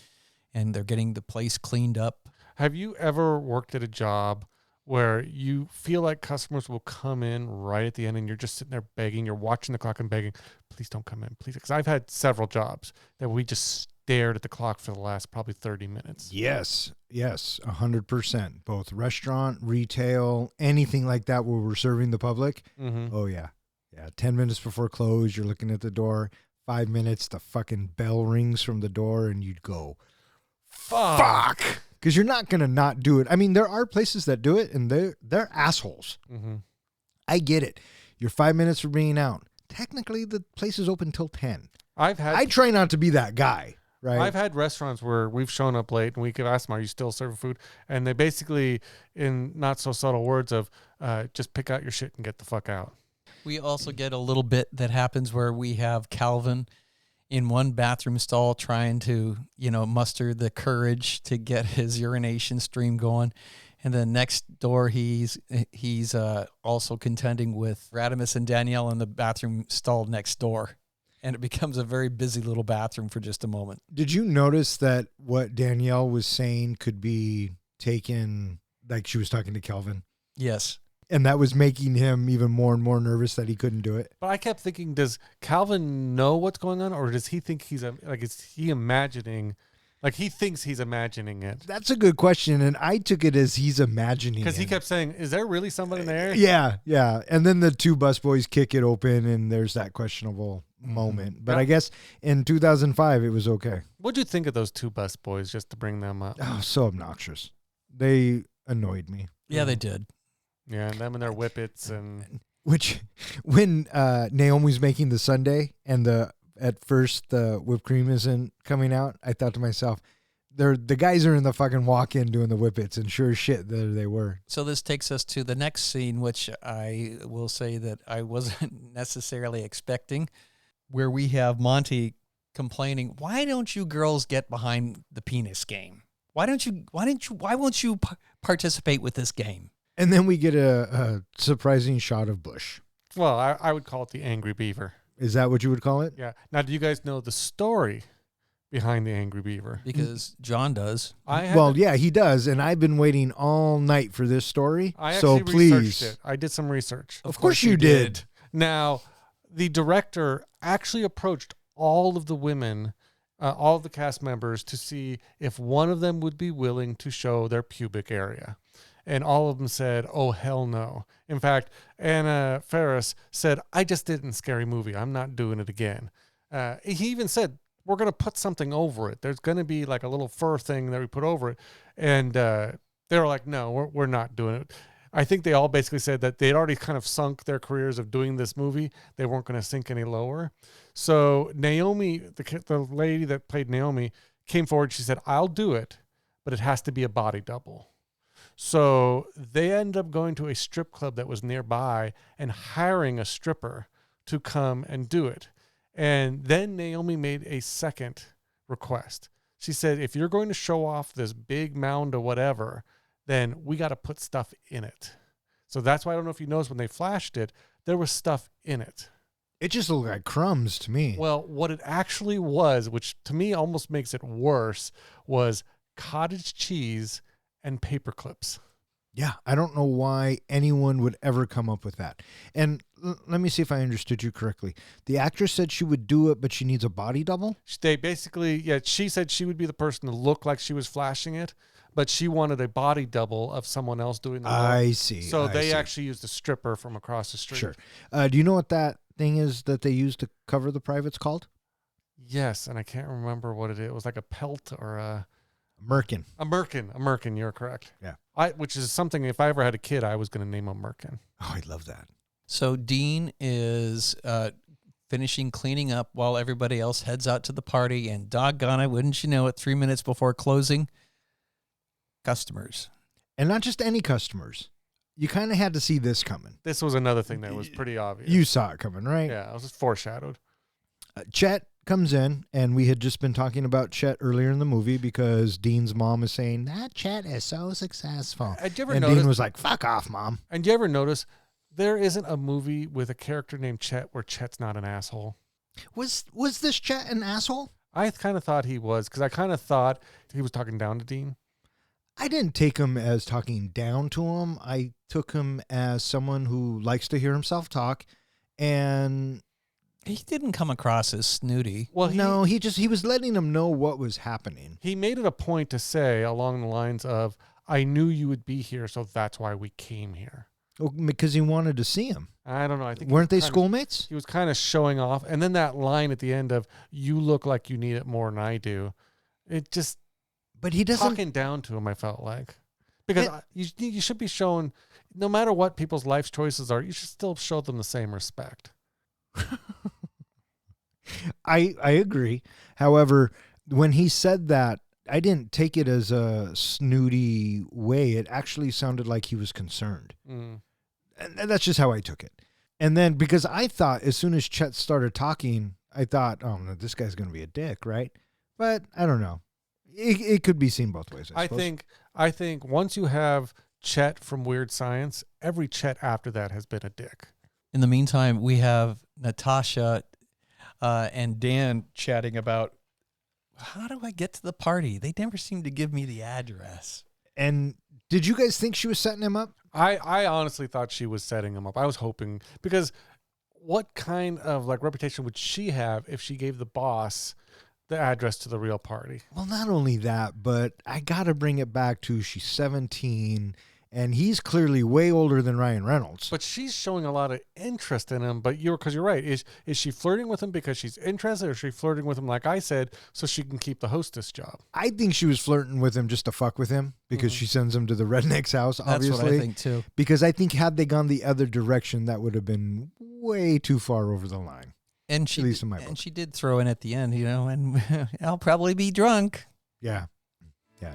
they're getting the place cleaned up. Have you ever worked at a job where you feel like customers will come in right at the end and you're just sitting there begging, you're watching the clock and begging, please don't come in, please? Because I've had several jobs that we just stared at the clock for the last probably 30 minutes. Yes, 100%. Both restaurant, retail, anything like that where we're serving the public. Mm-hmm. Oh, yeah. Yeah, 10 minutes before close, you're looking at the door. 5 minutes, the fucking bell rings from the door, and you'd go, fuck! Because you're not going to not do it. I mean, there are places that do it, and they're assholes. Mm-hmm. I get it. You're 5 minutes from being out. Technically, the place is open till 10. I try not to be that guy, right? I've had restaurants where we've shown up late and we could ask them, are you still serving food? And they basically, in not so subtle words of, just pick out your shit and get the fuck out. We also get a little bit that happens where we have Calvin in one bathroom stall trying to, muster the courage to get his urination stream going. And then next door, he's also contending with Radimus and Danielle in the bathroom stall next door. And it becomes a very busy little bathroom for just a moment. Did you notice that what Danielle was saying could be taken, like she was talking to Kelvin? Yes. And that was making him even more and more nervous that he couldn't do it. But I kept thinking, does Calvin know what's going on? Or does he think is he imagining, like he thinks he's imagining it? That's a good question. And I took it as he's imagining it. Because he kept saying, is there really somebody there? Yeah. And then the two busboys kick it open and there's that questionable moment. But Yeah. I guess in 2005, it was okay. What'd you think of those two bus boys, just to bring them up? Oh, so obnoxious. They annoyed me. Yeah, they did. Yeah, and them and their whippets and Which, when Naomi's making the sundae and at first the whipped cream isn't coming out, I thought to myself, the guys are in the fucking walk-in doing the whippets, and sure as shit, there they were. So this takes us to the next scene, which I will say that I wasn't necessarily expecting, where we have Monty complaining, "Why don't you girls get behind the penis game? Why won't you participate with this game?" And then we get a surprising shot of Bush. well, I would call it the Angry Beaver. Is that what you would call it? Yeah. Now, do you guys know the story behind the Angry Beaver? Because John does. Well, yeah, he does, and I've been waiting all night for this story. I So actually please, researched it. I did some research. of course you did. Now, the director actually approached all of the women, all of the cast members, to see if one of them would be willing to show their pubic area. And all of them said, oh, hell no. In fact, Anna Faris said, I just did it in Scary Movie. I'm not doing it again. He even said, we're going to put something over it. There's going to be like a little fur thing that we put over it. And they were like, no, we're not doing it. I think they all basically said that they'd already kind of sunk their careers of doing this movie. They weren't going to sink any lower. So Naomi, the lady that played Naomi, came forward. She said, I'll do it, but it has to be a body double. So they ended up going to a strip club that was nearby and hiring a stripper to come and do it. And then Naomi made a second request. She said, if you're going to show off this big mound of whatever, then we got to put stuff in it. So that's why I don't know if you noticed when they flashed it, there was stuff in it. It just looked like crumbs to me. Well, what it actually was, which to me almost makes it worse, was cottage cheese and paper clips. Yeah, I don't know why anyone would ever come up with that. And let me see if I understood you correctly. The actress said she would do it, but she needs a body double? They basically, yeah, she said she would be the person to look like she was flashing it, but she wanted a body double of someone else doing the work. I see. So I they see. actually used a stripper from across the street. Sure. Do you know what that thing is that they use to cover the privates called? Yes, and I can't remember what it is. It was like a pelt or a Merkin. merkin. You're correct. Yeah. Which is something, if I ever had a kid, I was going to name him Merkin. Oh, I love that. So Dean is finishing cleaning up while everybody else heads out to the party, and doggone it, wouldn't you know it, 3 minutes before closing, customers. And not just any customers. You kind of had to see this coming. This was another thing that was pretty obvious. You saw it coming, right? Yeah, it was just foreshadowed. Chet comes in, and we had just been talking about Chet earlier in the movie because Dean's mom is saying, that Chet is so successful. Did you ever And notice? Dean was like, fuck off, Mom. And do you ever notice there isn't a movie with a character named Chet where Chet's not an asshole? Was this Chet an asshole? I kind of thought he was, because I kind of thought he was talking down to Dean. I didn't take him as talking down to him. I took him as someone who likes to hear himself talk, and He didn't come across as snooty. Well, he was letting him know what was happening. he made it a point to say along the lines of, I knew you would be here, so that's why we came here. Oh, because he wanted to see him. I don't know. I think Weren't they he was kinda- schoolmates? He was kind of showing off. And then that line at the end of, you look like you need it more than I do. It just, But he doesn't. talking down to him, I felt like. Because you should be shown, no matter what people's life choices are, you should still show them the same respect. I agree. However, when he said that, I didn't take it as a snooty way. It actually sounded like he was concerned. Mm. And that's just how I took it. And then because I thought as soon as Chet started talking, I thought, oh, no, this guy's going to be a dick, right? But I don't know. It could be seen both ways, I suppose. I think once you have Chet from Weird Science, every Chet after that has been a dick. In the meantime, we have Natasha and Dan chatting about, how do I get to the party? They never seem to give me the address. And did you guys think she was setting him up? I honestly thought she was setting him up. I was hoping, because what kind of like reputation would she have if she gave the boss the address to the real party? Well, not only that, but I got to bring it back to she's 17 and he's clearly way older than Ryan Reynolds. But she's showing a lot of interest in him. But because you're right. Is she flirting with him because she's interested, or is she flirting with him, like I said, so she can keep the hostess job? I think she was flirting with him just to fuck with him because she sends him to the redneck's house, obviously. That's what I think too. Because I think had they gone the other direction, that would have been way too far over the line. And she, At least in my book. and she did throw in at the end, and I'll probably be drunk. Yeah. Yeah.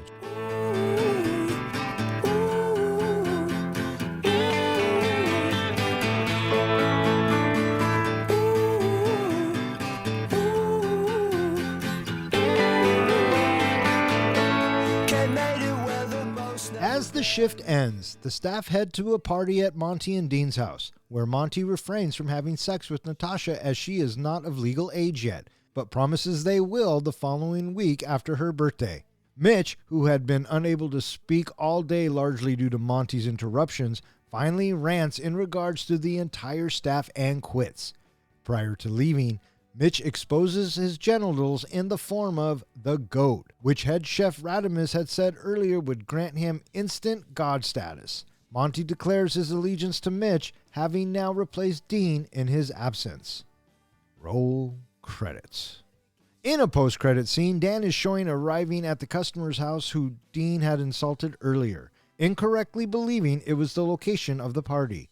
As the shift ends, the staff head to a party at Monty and Dean's house, where Monty refrains from having sex with Natasha as she is not of legal age yet, but promises they will the following week after her birthday. Mitch, who had been unable to speak all day largely due to Monty's interruptions, finally rants in regards to the entire staff and quits. Prior to leaving, Mitch exposes his genitals in the form of the goat, which head chef Radimus had said earlier would grant him instant god status. Monty declares his allegiance to Mitch, having now replaced Dean in his absence. Roll credits. In a post-credit scene, Dan is showing arriving at the customer's house who Dean had insulted earlier, incorrectly believing it was the location of the party.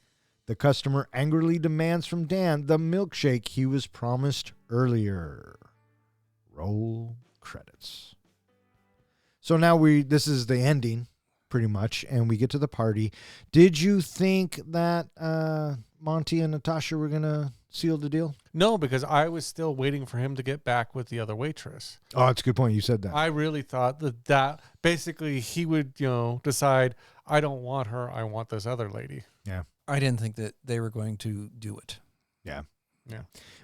The customer angrily demands from Dan the milkshake he was promised earlier. Roll credits. So now this is the ending, pretty much, and we get to the party. Did you think that Monty and Natasha were going to seal the deal? No, because I was still waiting for him to get back with the other waitress. Oh, that's a good point. You said that. I really thought that basically he would, decide, I don't want her, I want this other lady. Yeah. I didn't think that they were going to do it. Yeah. Yeah.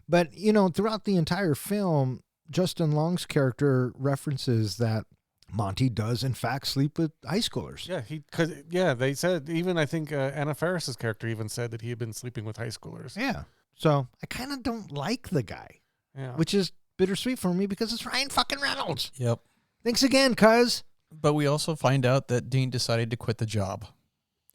But, throughout the entire film, Justin Long's character references that Monty does in fact sleep with high schoolers. Yeah, they said, even I think Anna Faris's character even said that he had been sleeping with high schoolers. Yeah. So I kind of don't like the guy, Yeah. which is bittersweet for me because it's Ryan fucking Reynolds. Yep. Thanks again, cuz. But we also find out that Dean decided to quit the job.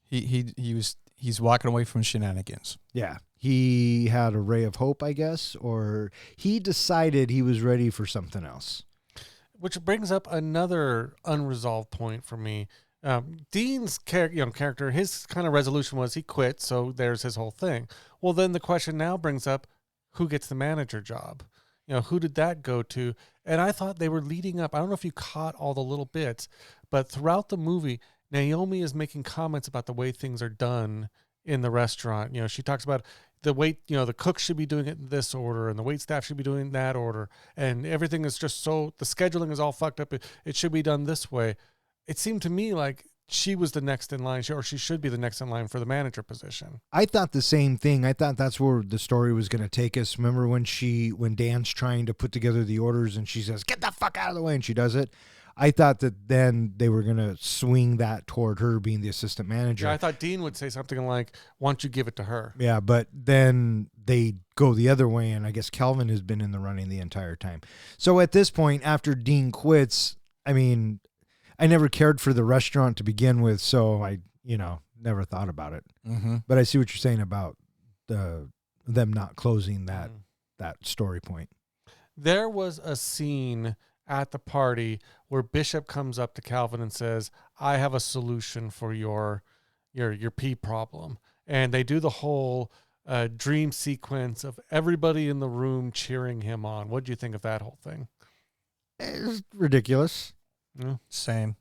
He's walking away from shenanigans. Yeah. He had a ray of hope, I guess, or he decided he was ready for something else. Which brings up another unresolved point for me. Dean's character, his kind of resolution was he quit, so there's his whole thing. Well, then the question now brings up, who gets the manager job? Who did that go to? And I thought they were leading up. I don't know if you caught all the little bits, but throughout the movie, Naomi is making comments about the way things are done in the restaurant. She talks about the wait, the cook should be doing it in this order and the wait staff should be doing it in that order. And everything is just the scheduling is all fucked up. It should be done this way. It seemed to me like she was the next in line, or she should be the next in line for the manager position. I thought the same thing. I thought that's where the story was going to take us. Remember when Dan's trying to put together the orders and she says, "Get the fuck out of the way," and she does it. I thought that then they were going to swing that toward her being the assistant manager. Yeah, I thought Dean would say something like, "Why don't you give it to her?" Yeah, but then they go the other way, and I guess Calvin has been in the running the entire time. So at this point, after Dean quits, I mean, I never cared for the restaurant to begin with, so I, never thought about it. Mm-hmm. But I see what you're saying about them not closing that story point. There was a scene at the party where Bishop comes up to Calvin and says, "I have a solution for your pee problem." And they do the whole dream sequence of everybody in the room cheering him on. What do you think of that whole thing? It's ridiculous. Yeah. Same.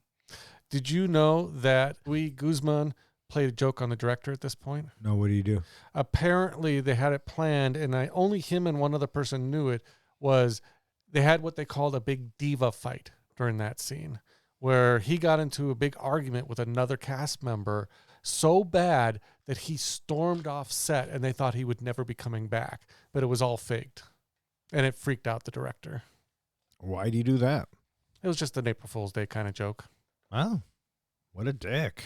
Did you know that Guzman played a joke on the director at this point? No, what do you do? Apparently they had it planned, and only him and one other person knew it, was they had what they called a big diva fight during that scene, where he got into a big argument with another cast member so bad that he stormed off set and they thought he would never be coming back, but it was all faked. And it freaked out the director. Why do you do that? It was just an April Fool's Day kind of joke. Wow, what a dick.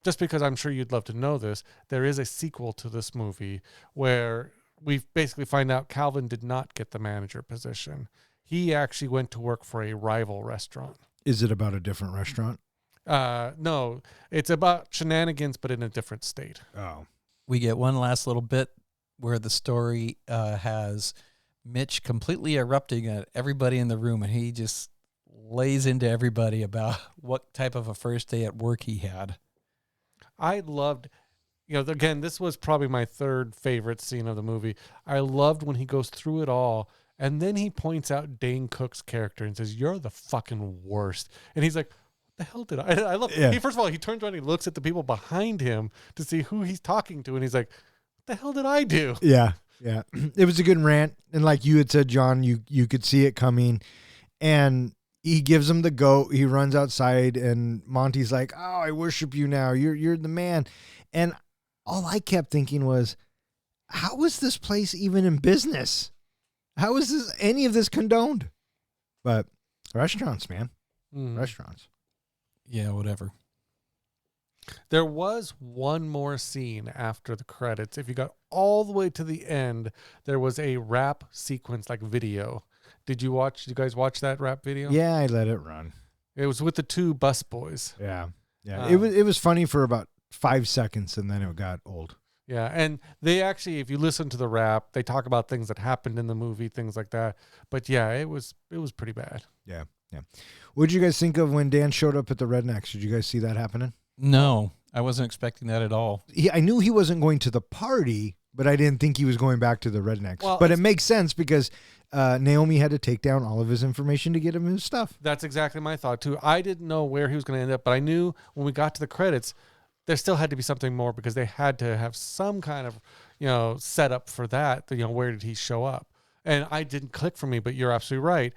Just because I'm sure you'd love to know this, there is a sequel to this movie where we basically find out Calvin did not get the manager position. He actually went to work for a rival restaurant. Is it about a different restaurant? No, it's about shenanigans, but in a different state. Oh. We get one last little bit where the story has Mitch completely erupting at everybody in the room, and he just lays into everybody about what type of a first day at work he had. I loved, again, this was probably my third favorite scene of the movie. I loved when he goes through it all, and then he points out Dane Cook's character and says, "You're the fucking worst." And he's like, "What the hell did I love?" Yeah. First of all, he turns around and he looks at the people behind him to see who he's talking to, and he's like, "What the hell did I do?" Yeah. It was a good rant. And like you had said, John, you could see it coming. And he gives him the goat. He runs outside, and Monty's like, "Oh, I worship you now. You're the man." And all I kept thinking was, how is this place even in business? How is any of this condoned? But restaurants, man. Restaurants. Yeah, whatever. There was one more scene after the credits. If you got all the way to the end, there was a rap sequence, like video. Did you guys watch that rap video? Yeah, I let it run. It was with the two bus boys. Yeah. It was funny for about 5 seconds, and then it got old. Yeah, and they actually, if you listen to the rap, they talk about things that happened in the movie, things like that. But yeah, it was pretty bad. Yeah. What did you guys think of when Dan showed up at the Rednecks? Did you guys see that happening? No, I wasn't expecting that at all. I knew he wasn't going to the party, but I didn't think he was going back to the Rednecks. Well, but it makes sense because Naomi had to take down all of his information to get him his stuff. That's exactly my thought too. I didn't know where he was going to end up, but I knew when we got to the credits, there still had to be something more because they had to have some kind of, setup for that. Where did he show up? And I didn't click for me, but you're absolutely right.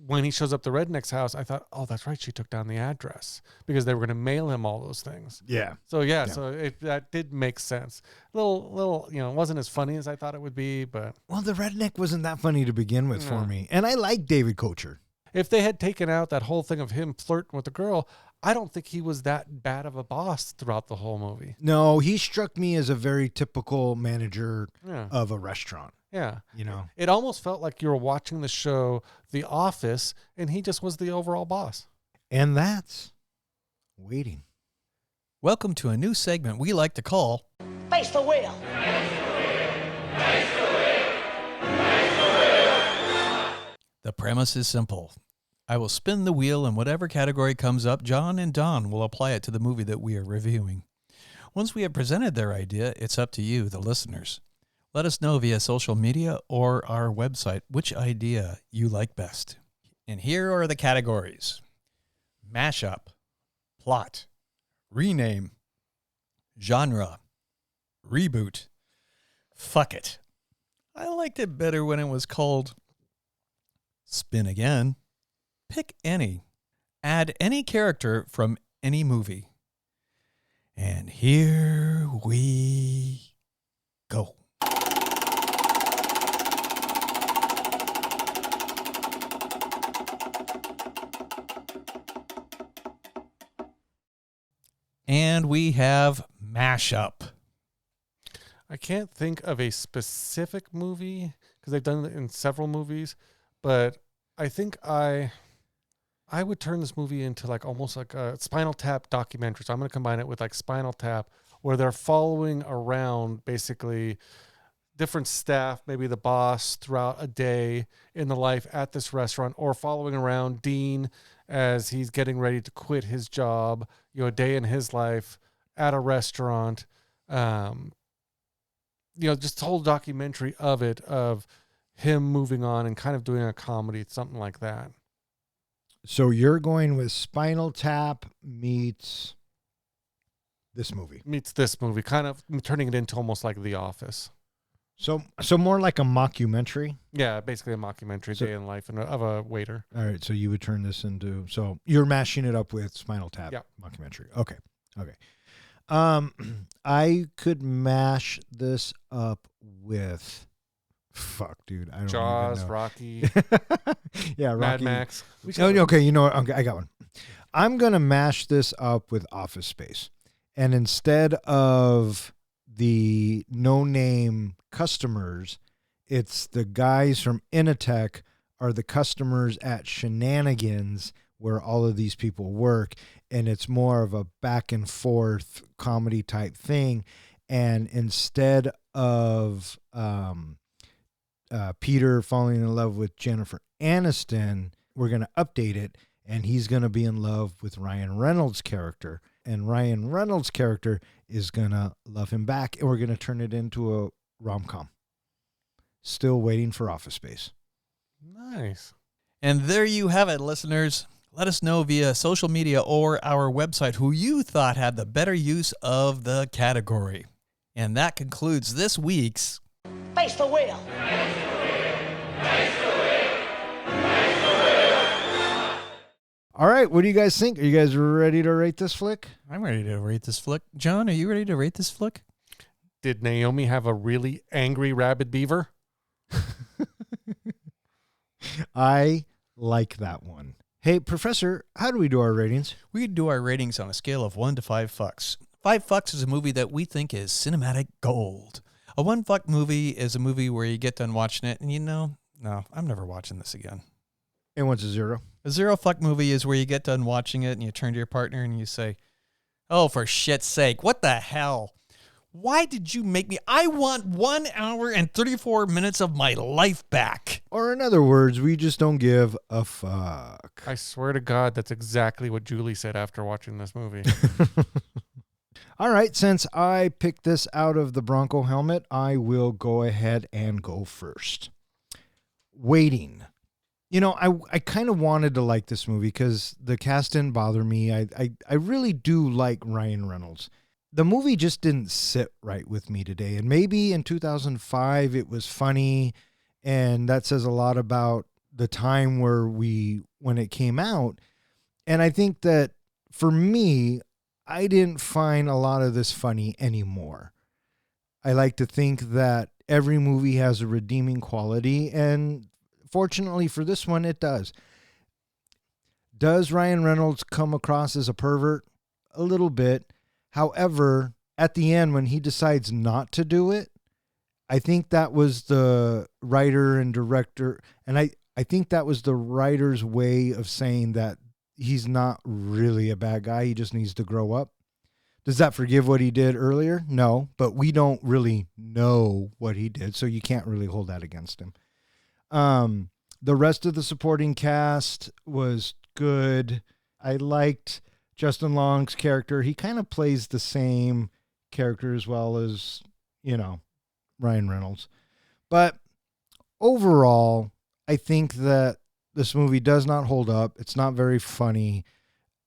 When he shows up at the Redneck's house, I thought, oh, that's right. She took down the address because they were going to mail him all those things. Yeah. So that did make sense. Little, it wasn't as funny as I thought it would be, but Well, the Redneck wasn't that funny to begin with for me. And I like David Kocher. If they had taken out that whole thing of him flirting with the girl, I don't think he was that bad of a boss throughout the whole movie. No, he struck me as a very typical manager Yeah. of a restaurant. Yeah. You know, It almost felt like you were watching the show The Office, and he just was the overall boss. and that's waiting. Welcome to a new segment we like to call Face the wheel. The Premise is Simple. I will spin the wheel, and whatever category comes up, John and Don will apply it to the movie that we are reviewing. Once we have presented their idea, it's up to you, the listeners. Let us know via social media or our website which idea you like best. And here are the categories: mashup, plot, rename, genre, reboot, fuck it. I liked it better when it was called spin again, pick any, add any character from any movie. And here we go. And we have mashup. I can't think of a specific movie because they've done it in several movies, but I think I would turn this movie into like almost like a Spinal Tap documentary. So I'm going to combine it with like Spinal Tap, where they're following around basically different staff, maybe the boss throughout a day in the life at this restaurant, or following around Dean as he's getting ready to quit his job, a day in his life at a restaurant. Just the whole documentary of it, of him moving on and kind of doing a comedy, something like that. So you're going with Spinal Tap meets this movie. Kind of turning it into almost like The Office. So more like a mockumentary. Yeah, basically a mockumentary, day in life of a waiter. All right, so you would turn this into, so you're mashing it up with Spinal Tap mockumentary. Okay. I could mash this up with, fuck, dude, I don't Jaws, even know. Rocky, yeah, Rocky. Mad Max. Okay, you know what? Okay, I got one. I'm gonna mash this up with Office Space, and instead of the no-name customers, it's the guys from Initech are the customers at Shenanigans, where all of these people work, and it's more of a back and forth comedy type thing. And instead of Peter falling in love with Jennifer Aniston, we're going to update it, and he's going to be in love with Ryan Reynolds' character, and Ryan Reynolds' character is going to love him back, and we're going to turn it into a rom-com. Still waiting for Office Space. Nice. And there you have it, listeners. Let us know via social media or our website who you thought had the better use of the category. And that concludes this week's Face the wheel. All right, what do you guys think? Are you guys ready to rate this flick? I'm ready to rate this flick. John, are you ready to rate this flick? Did Naomi have a really angry rabid beaver? I like that one. Hey, Professor, how do we do our ratings? We do our ratings on a scale of 1 to 5 fucks. 5 fucks is a movie that we think is cinematic gold. A 1 fuck movie is a movie where you get done watching it and no, I'm never watching this again. And what's a 0? A 0 fuck movie is where you get done watching it and you turn to your partner and you say, oh, for shit's sake, what the hell? Why did you make me? I want 1 hour and 34 minutes of my life back. Or in other words, we just don't give a fuck. I swear to God, that's exactly what Julie said after watching this movie. All right, since I picked this out of the Bronco helmet, I will go ahead and go first. Waiting. I kind of wanted to like this movie because the cast didn't bother me. I really do like Ryan Reynolds. The movie just didn't sit right with me today. And maybe in 2005 it was funny, and that says a lot about the time when it came out. And I think that for me, I didn't find a lot of this funny anymore. I like to think that every movie has a redeeming quality, and fortunately for this one, it does. Does Ryan Reynolds come across as a pervert? A little bit. However, at the end, when he decides not to do it, I think that was the writer and director, and I think that was the writer's way of saying that he's not really a bad guy. He just needs to grow up. Does that forgive what he did earlier? No, but we don't really know what he did, so you can't really hold that against him. The rest of the supporting cast was good. I liked Justin Long's character. He kind of plays the same character as well as, Ryan Reynolds. But overall, I think that this movie does not hold up. It's not very funny.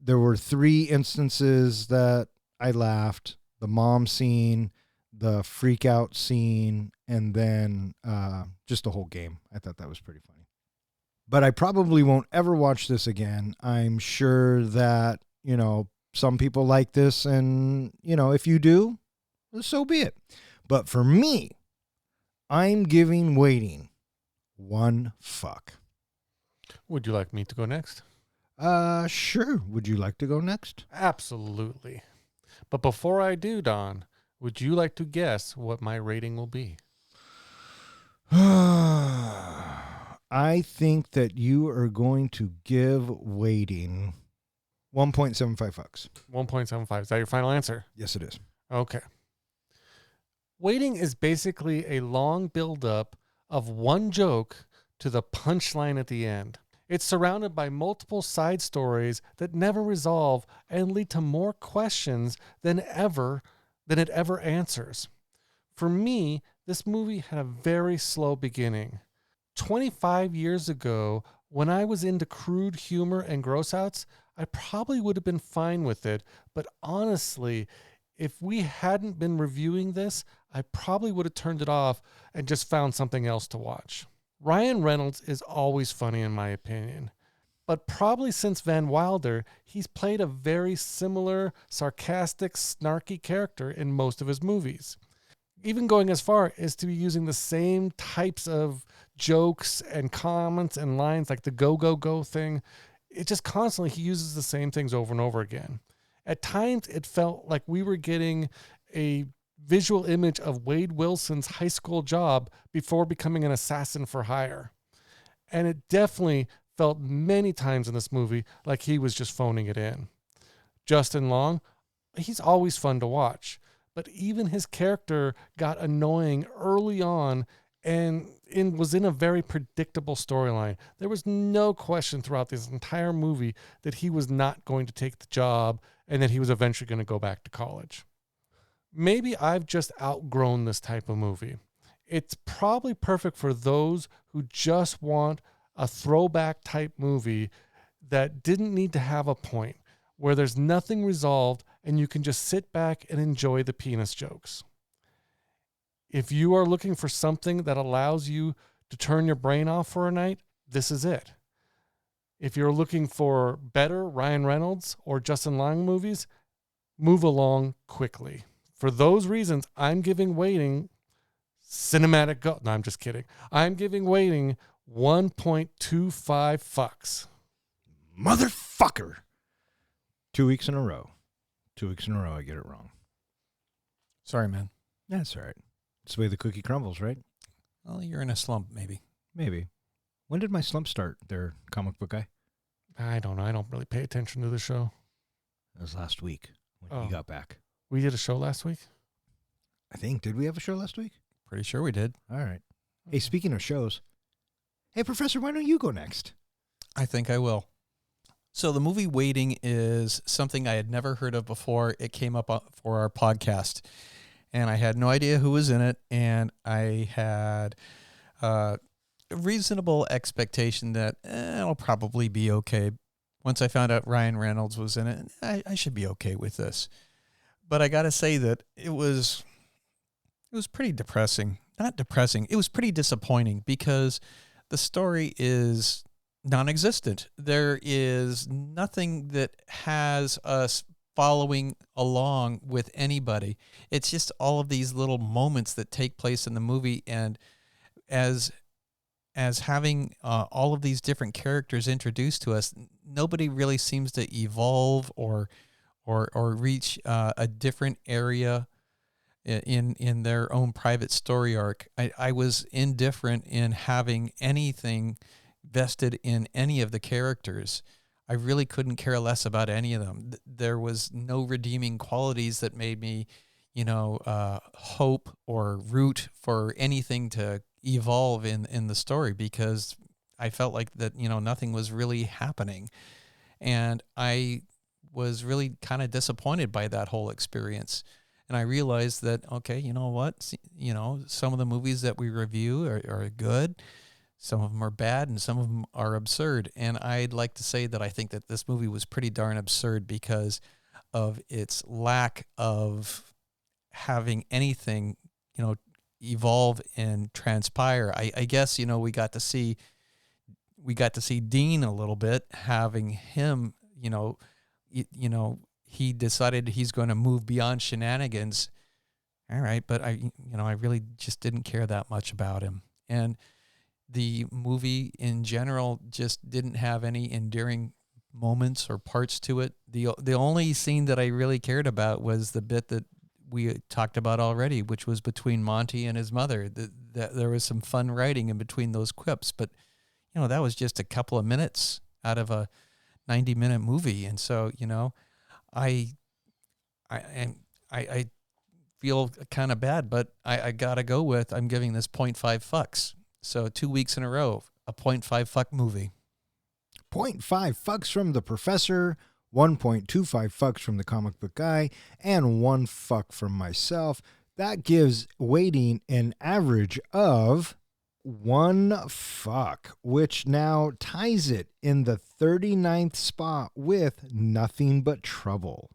There were 3 instances that I laughed. The mom scene, the freak out scene, and then just the whole game. I thought that was pretty funny. But I probably won't ever watch this again. I'm sure that, some people like this, and, if you do, so be it. But for me, I'm giving Waiting 1 fuck. Would you like me to go next? Sure. Would you like to go next? Absolutely. But before I do, Don, would you like to guess what my rating will be? I think that you are going to give Waiting 1.75 fucks. 1.75. Is that your final answer? Yes, it is. Okay. Waiting is basically a long build-up of one joke to the punchline at the end. It's surrounded by multiple side stories that never resolve and lead to more questions than it ever answers. For me, this movie had a very slow beginning. 25 years ago, when I was into crude humor and gross-outs, I probably would have been fine with it, but honestly, if we hadn't been reviewing this, I probably would have turned it off and just found something else to watch. Ryan Reynolds is always funny in my opinion, but probably since Van Wilder, he's played a very similar, sarcastic, snarky character in most of his movies. Even going as far as to be using the same types of jokes and comments and lines like the go, go, go thing. It just constantly, he uses the same things over and over again. At times, it felt like we were getting a visual image of Wade Wilson's high school job before becoming an assassin for hire. And it definitely felt many times in this movie like he was just phoning it in. Justin Long, he's always fun to watch, but even his character got annoying early on and was in a very predictable storyline. There was no question throughout this entire movie that he was not going to take the job and that he was eventually going to go back to college. Maybe I've just outgrown this type of movie. It's probably perfect for those who just want a throwback type movie that didn't need to have a point, where there's nothing resolved and you can just sit back and enjoy the penis jokes. If you are looking for something that allows you to turn your brain off for a night, this is it. If you're looking for better Ryan Reynolds or Justin Long movies, move along quickly. For those reasons, I'm giving Waiting cinematic go. No, I'm just kidding. I'm giving Waiting 1.25 fucks. Motherfucker. 2 weeks in a row. 2 weeks in a row, I get it wrong. Sorry, man. That's all right. It's the way the cookie crumbles, right? Well, you're in a slump, maybe. Maybe. When did my slump start there, comic book guy? I don't know. I don't really pay attention to the show. It was last week when he got back. We did a show last week? I think. Did we have a show last week? Pretty sure we did. All right. Hey, speaking of shows. Hey, Professor, why don't you go next? I think I will. So the movie Waiting is something I had never heard of before. It came up for our podcast, and I had no idea who was in it, and I had a reasonable expectation that it'll probably be okay. Once I found out Ryan Reynolds was in it, I should be okay with this. But I got to say that it was pretty depressing. Not depressing. It was pretty disappointing because the story is non-existent. There is nothing that has us following along with anybody. It's just all of these little moments that take place in the movie, and as as having all of these different characters introduced to us, nobody really seems to evolve or reach a different area in their own private story arc. I was indifferent in having anything vested in any of the characters. I really couldn't care less about any of them. There was no redeeming qualities that made me, hope or root for anything to evolve in the story, because I felt like that, nothing was really happening. And I was really kind of disappointed by that whole experience. And I realized that, okay, you know what? Some of the movies that we review are good. Some of them are bad and some of them are absurd. And I'd like to say that I think that this movie was pretty darn absurd because of its lack of having anything, evolve and transpire. I guess, we got to see Dean a little bit, having him, he decided he's going to move beyond shenanigans. All right. But I really just didn't care that much about him. And the movie in general just didn't have any endearing moments or parts to it. The only scene that I really cared about was the bit that we talked about already, which was between Monty and his mother. There was some fun writing in between those quips, but that was just a couple of minutes out of a 90-minute movie. And so, I feel kind of bad, but I gotta go with, I'm giving this 0.5 fucks. So 2 weeks in a row, a 0.5 fuck movie. 0.5 fucks from the professor, 1.25 fucks from the comic book guy, and 1 fuck from myself. That gives Waiting an average of 1 fuck, which now ties it in the 39th spot with Nothing But Trouble.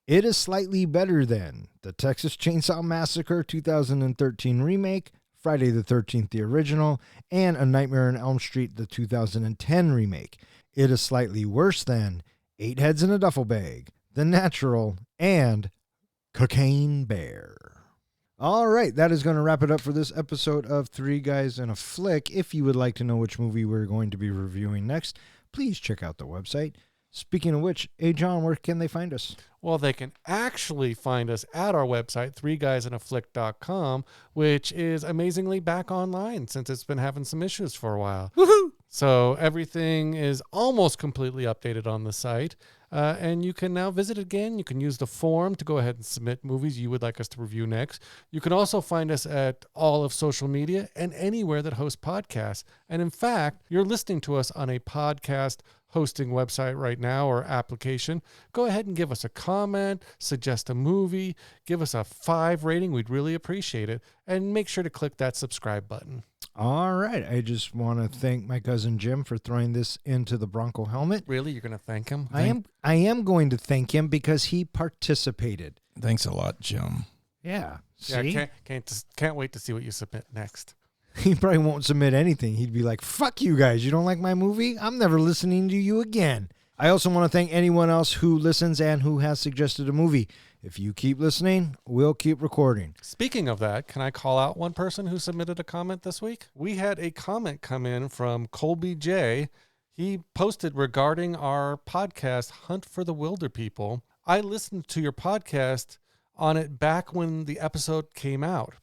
It is slightly better than the Texas Chainsaw Massacre 2013 remake, Friday the 13th, the original, and A Nightmare on Elm Street, the 2010 remake. It is slightly worse than 8 Heads in a Duffel Bag, The Natural, and Cocaine Bear. All right, that is going to wrap it up for this episode of Three Guys and a Flick. If you would like to know which movie we're going to be reviewing next, please check out the website. Speaking of which, hey John, where can they find us? Well, they can actually find us at our website, threeguysandaflick.com, which is amazingly back online since it's been having some issues for a while. Woohoo! So everything is almost completely updated on the site. And you can now visit again. You can use the form to go ahead and submit movies you would like us to review next. You can also find us at all of social media and anywhere that hosts podcasts. And in fact, you're listening to us on a podcast hosting website right now or application. Go ahead and give us a comment, suggest a movie, give us a 5 rating. We'd really appreciate it. And make sure to click that subscribe button. All right. I just want to thank my cousin Jim for throwing this into the Bronco helmet. Really? You're going to thank him? I am going to thank him because he participated. Thanks a lot, Jim. Yeah. Yeah, See? can't wait to see what you submit next. He probably won't submit anything. He'd be like, fuck you guys. You don't like my movie? I'm never listening to you again. I also want to thank anyone else who listens and who has suggested a movie. If you keep listening, we'll keep recording. Speaking of that, can I call out one person who submitted a comment this week? We had a comment come in from Colby J. He posted regarding our podcast, Hunt for the Wilder People. I listened to your podcast on it back when the episode came out,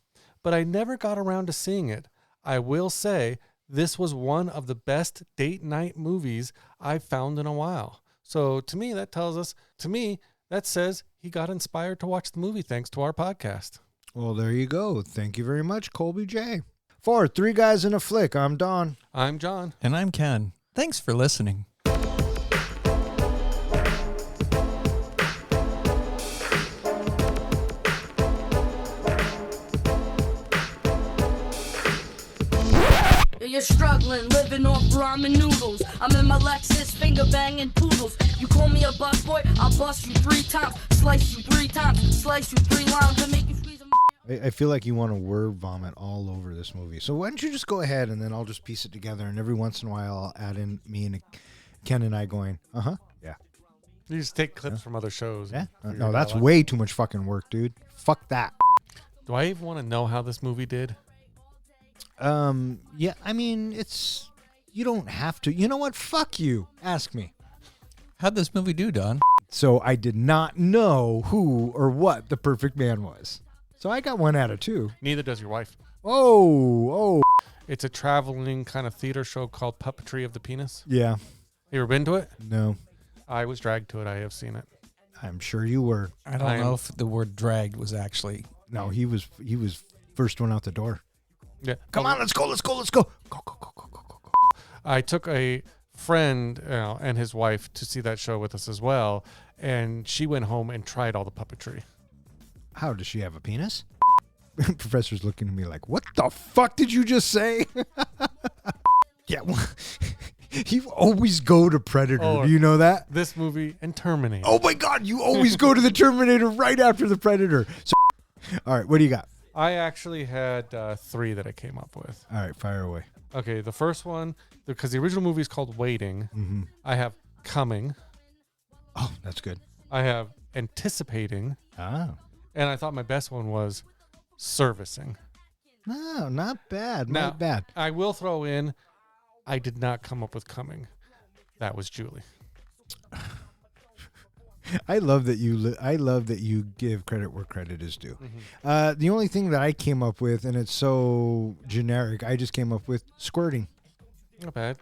but I never got around to seeing it. I will say this was one of the best date night movies I've found in a while. So to me, that says he got inspired to watch the movie thanks to our podcast. Well, there you go. Thank you very much, Colby J. For Three Guys in a Flick, I'm Don. I'm John. And I'm Ken. Thanks for listening. You're struggling, living off ramen noodles. I'm in my Lexus, finger banging poodles. You call me a busboy, I'll bust you 3 times, slice you 3 times, slice you 3 lines, and make you squeeze them. I feel like you want to word vomit all over this movie. So why don't you just go ahead and then I'll just piece it together, and every once in a while I'll add in me and Ken and I going, yeah. You just take clips from other shows. Yeah. No, that's way too much fucking work, dude. Fuck that. Do I even want to know how this movie did? Yeah, I mean, you don't have to. You know what? Fuck you. Ask me. How'd this movie do, Don? So I did not know who or what the perfect man was. So I got 1 out of 2. Neither does your wife. Oh. It's a traveling kind of theater show called Puppetry of the Penis. Yeah. You ever been to it? No. I was dragged to it. I have seen it. I'm sure you were. I don't know if the word dragged was actually. No, he was first one out the door. Yeah. Come on, let's go. Go. Go. I took a friend and his wife to see that show with us as well, and she went home and tried all the puppetry. How does she have a penis? Professor's looking at me like, what the fuck did you just say? Yeah, well, you always go to Predator. Oh, do you know that? This movie and Terminator. Oh my God, you always go to the Terminator right after the Predator. So, all right, what do you got? I actually had 3 that I came up with. All right, fire away. Okay, the first one, because the original movie is called Waiting, Mm-hmm. I have Coming. Oh, that's good. I have Anticipating. Ah, And I thought my best one was Servicing. no, not bad. Now, Not bad. I will throw in, I did not come up with Coming. That was Julie. I love that you give credit where credit is due. Mm-hmm. The only thing that I came up with, and it's so generic, I just came up with squirting. Not bad.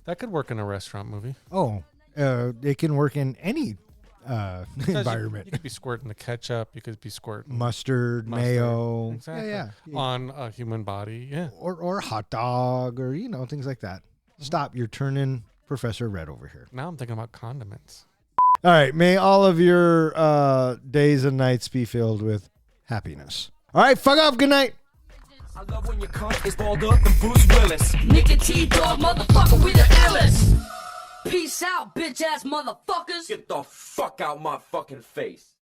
That could work in a restaurant movie. Oh, it can work in any Because environment. You could be squirting the ketchup. You could be squirting Mustard, mayo, Exactly. yeah, on a human body. Yeah. or a hot dog, or things like that. Stop! You're turning Professor Red over here. Now I'm thinking about condiments. All right, may all of your days and nights be filled with happiness. All right, fuck off. Good night. I love when your cunt is balled up and Bruce Willis. Nigga T-Dog, motherfucker, we the illest. Peace out, bitch ass motherfuckers. Get the fuck out my fucking face.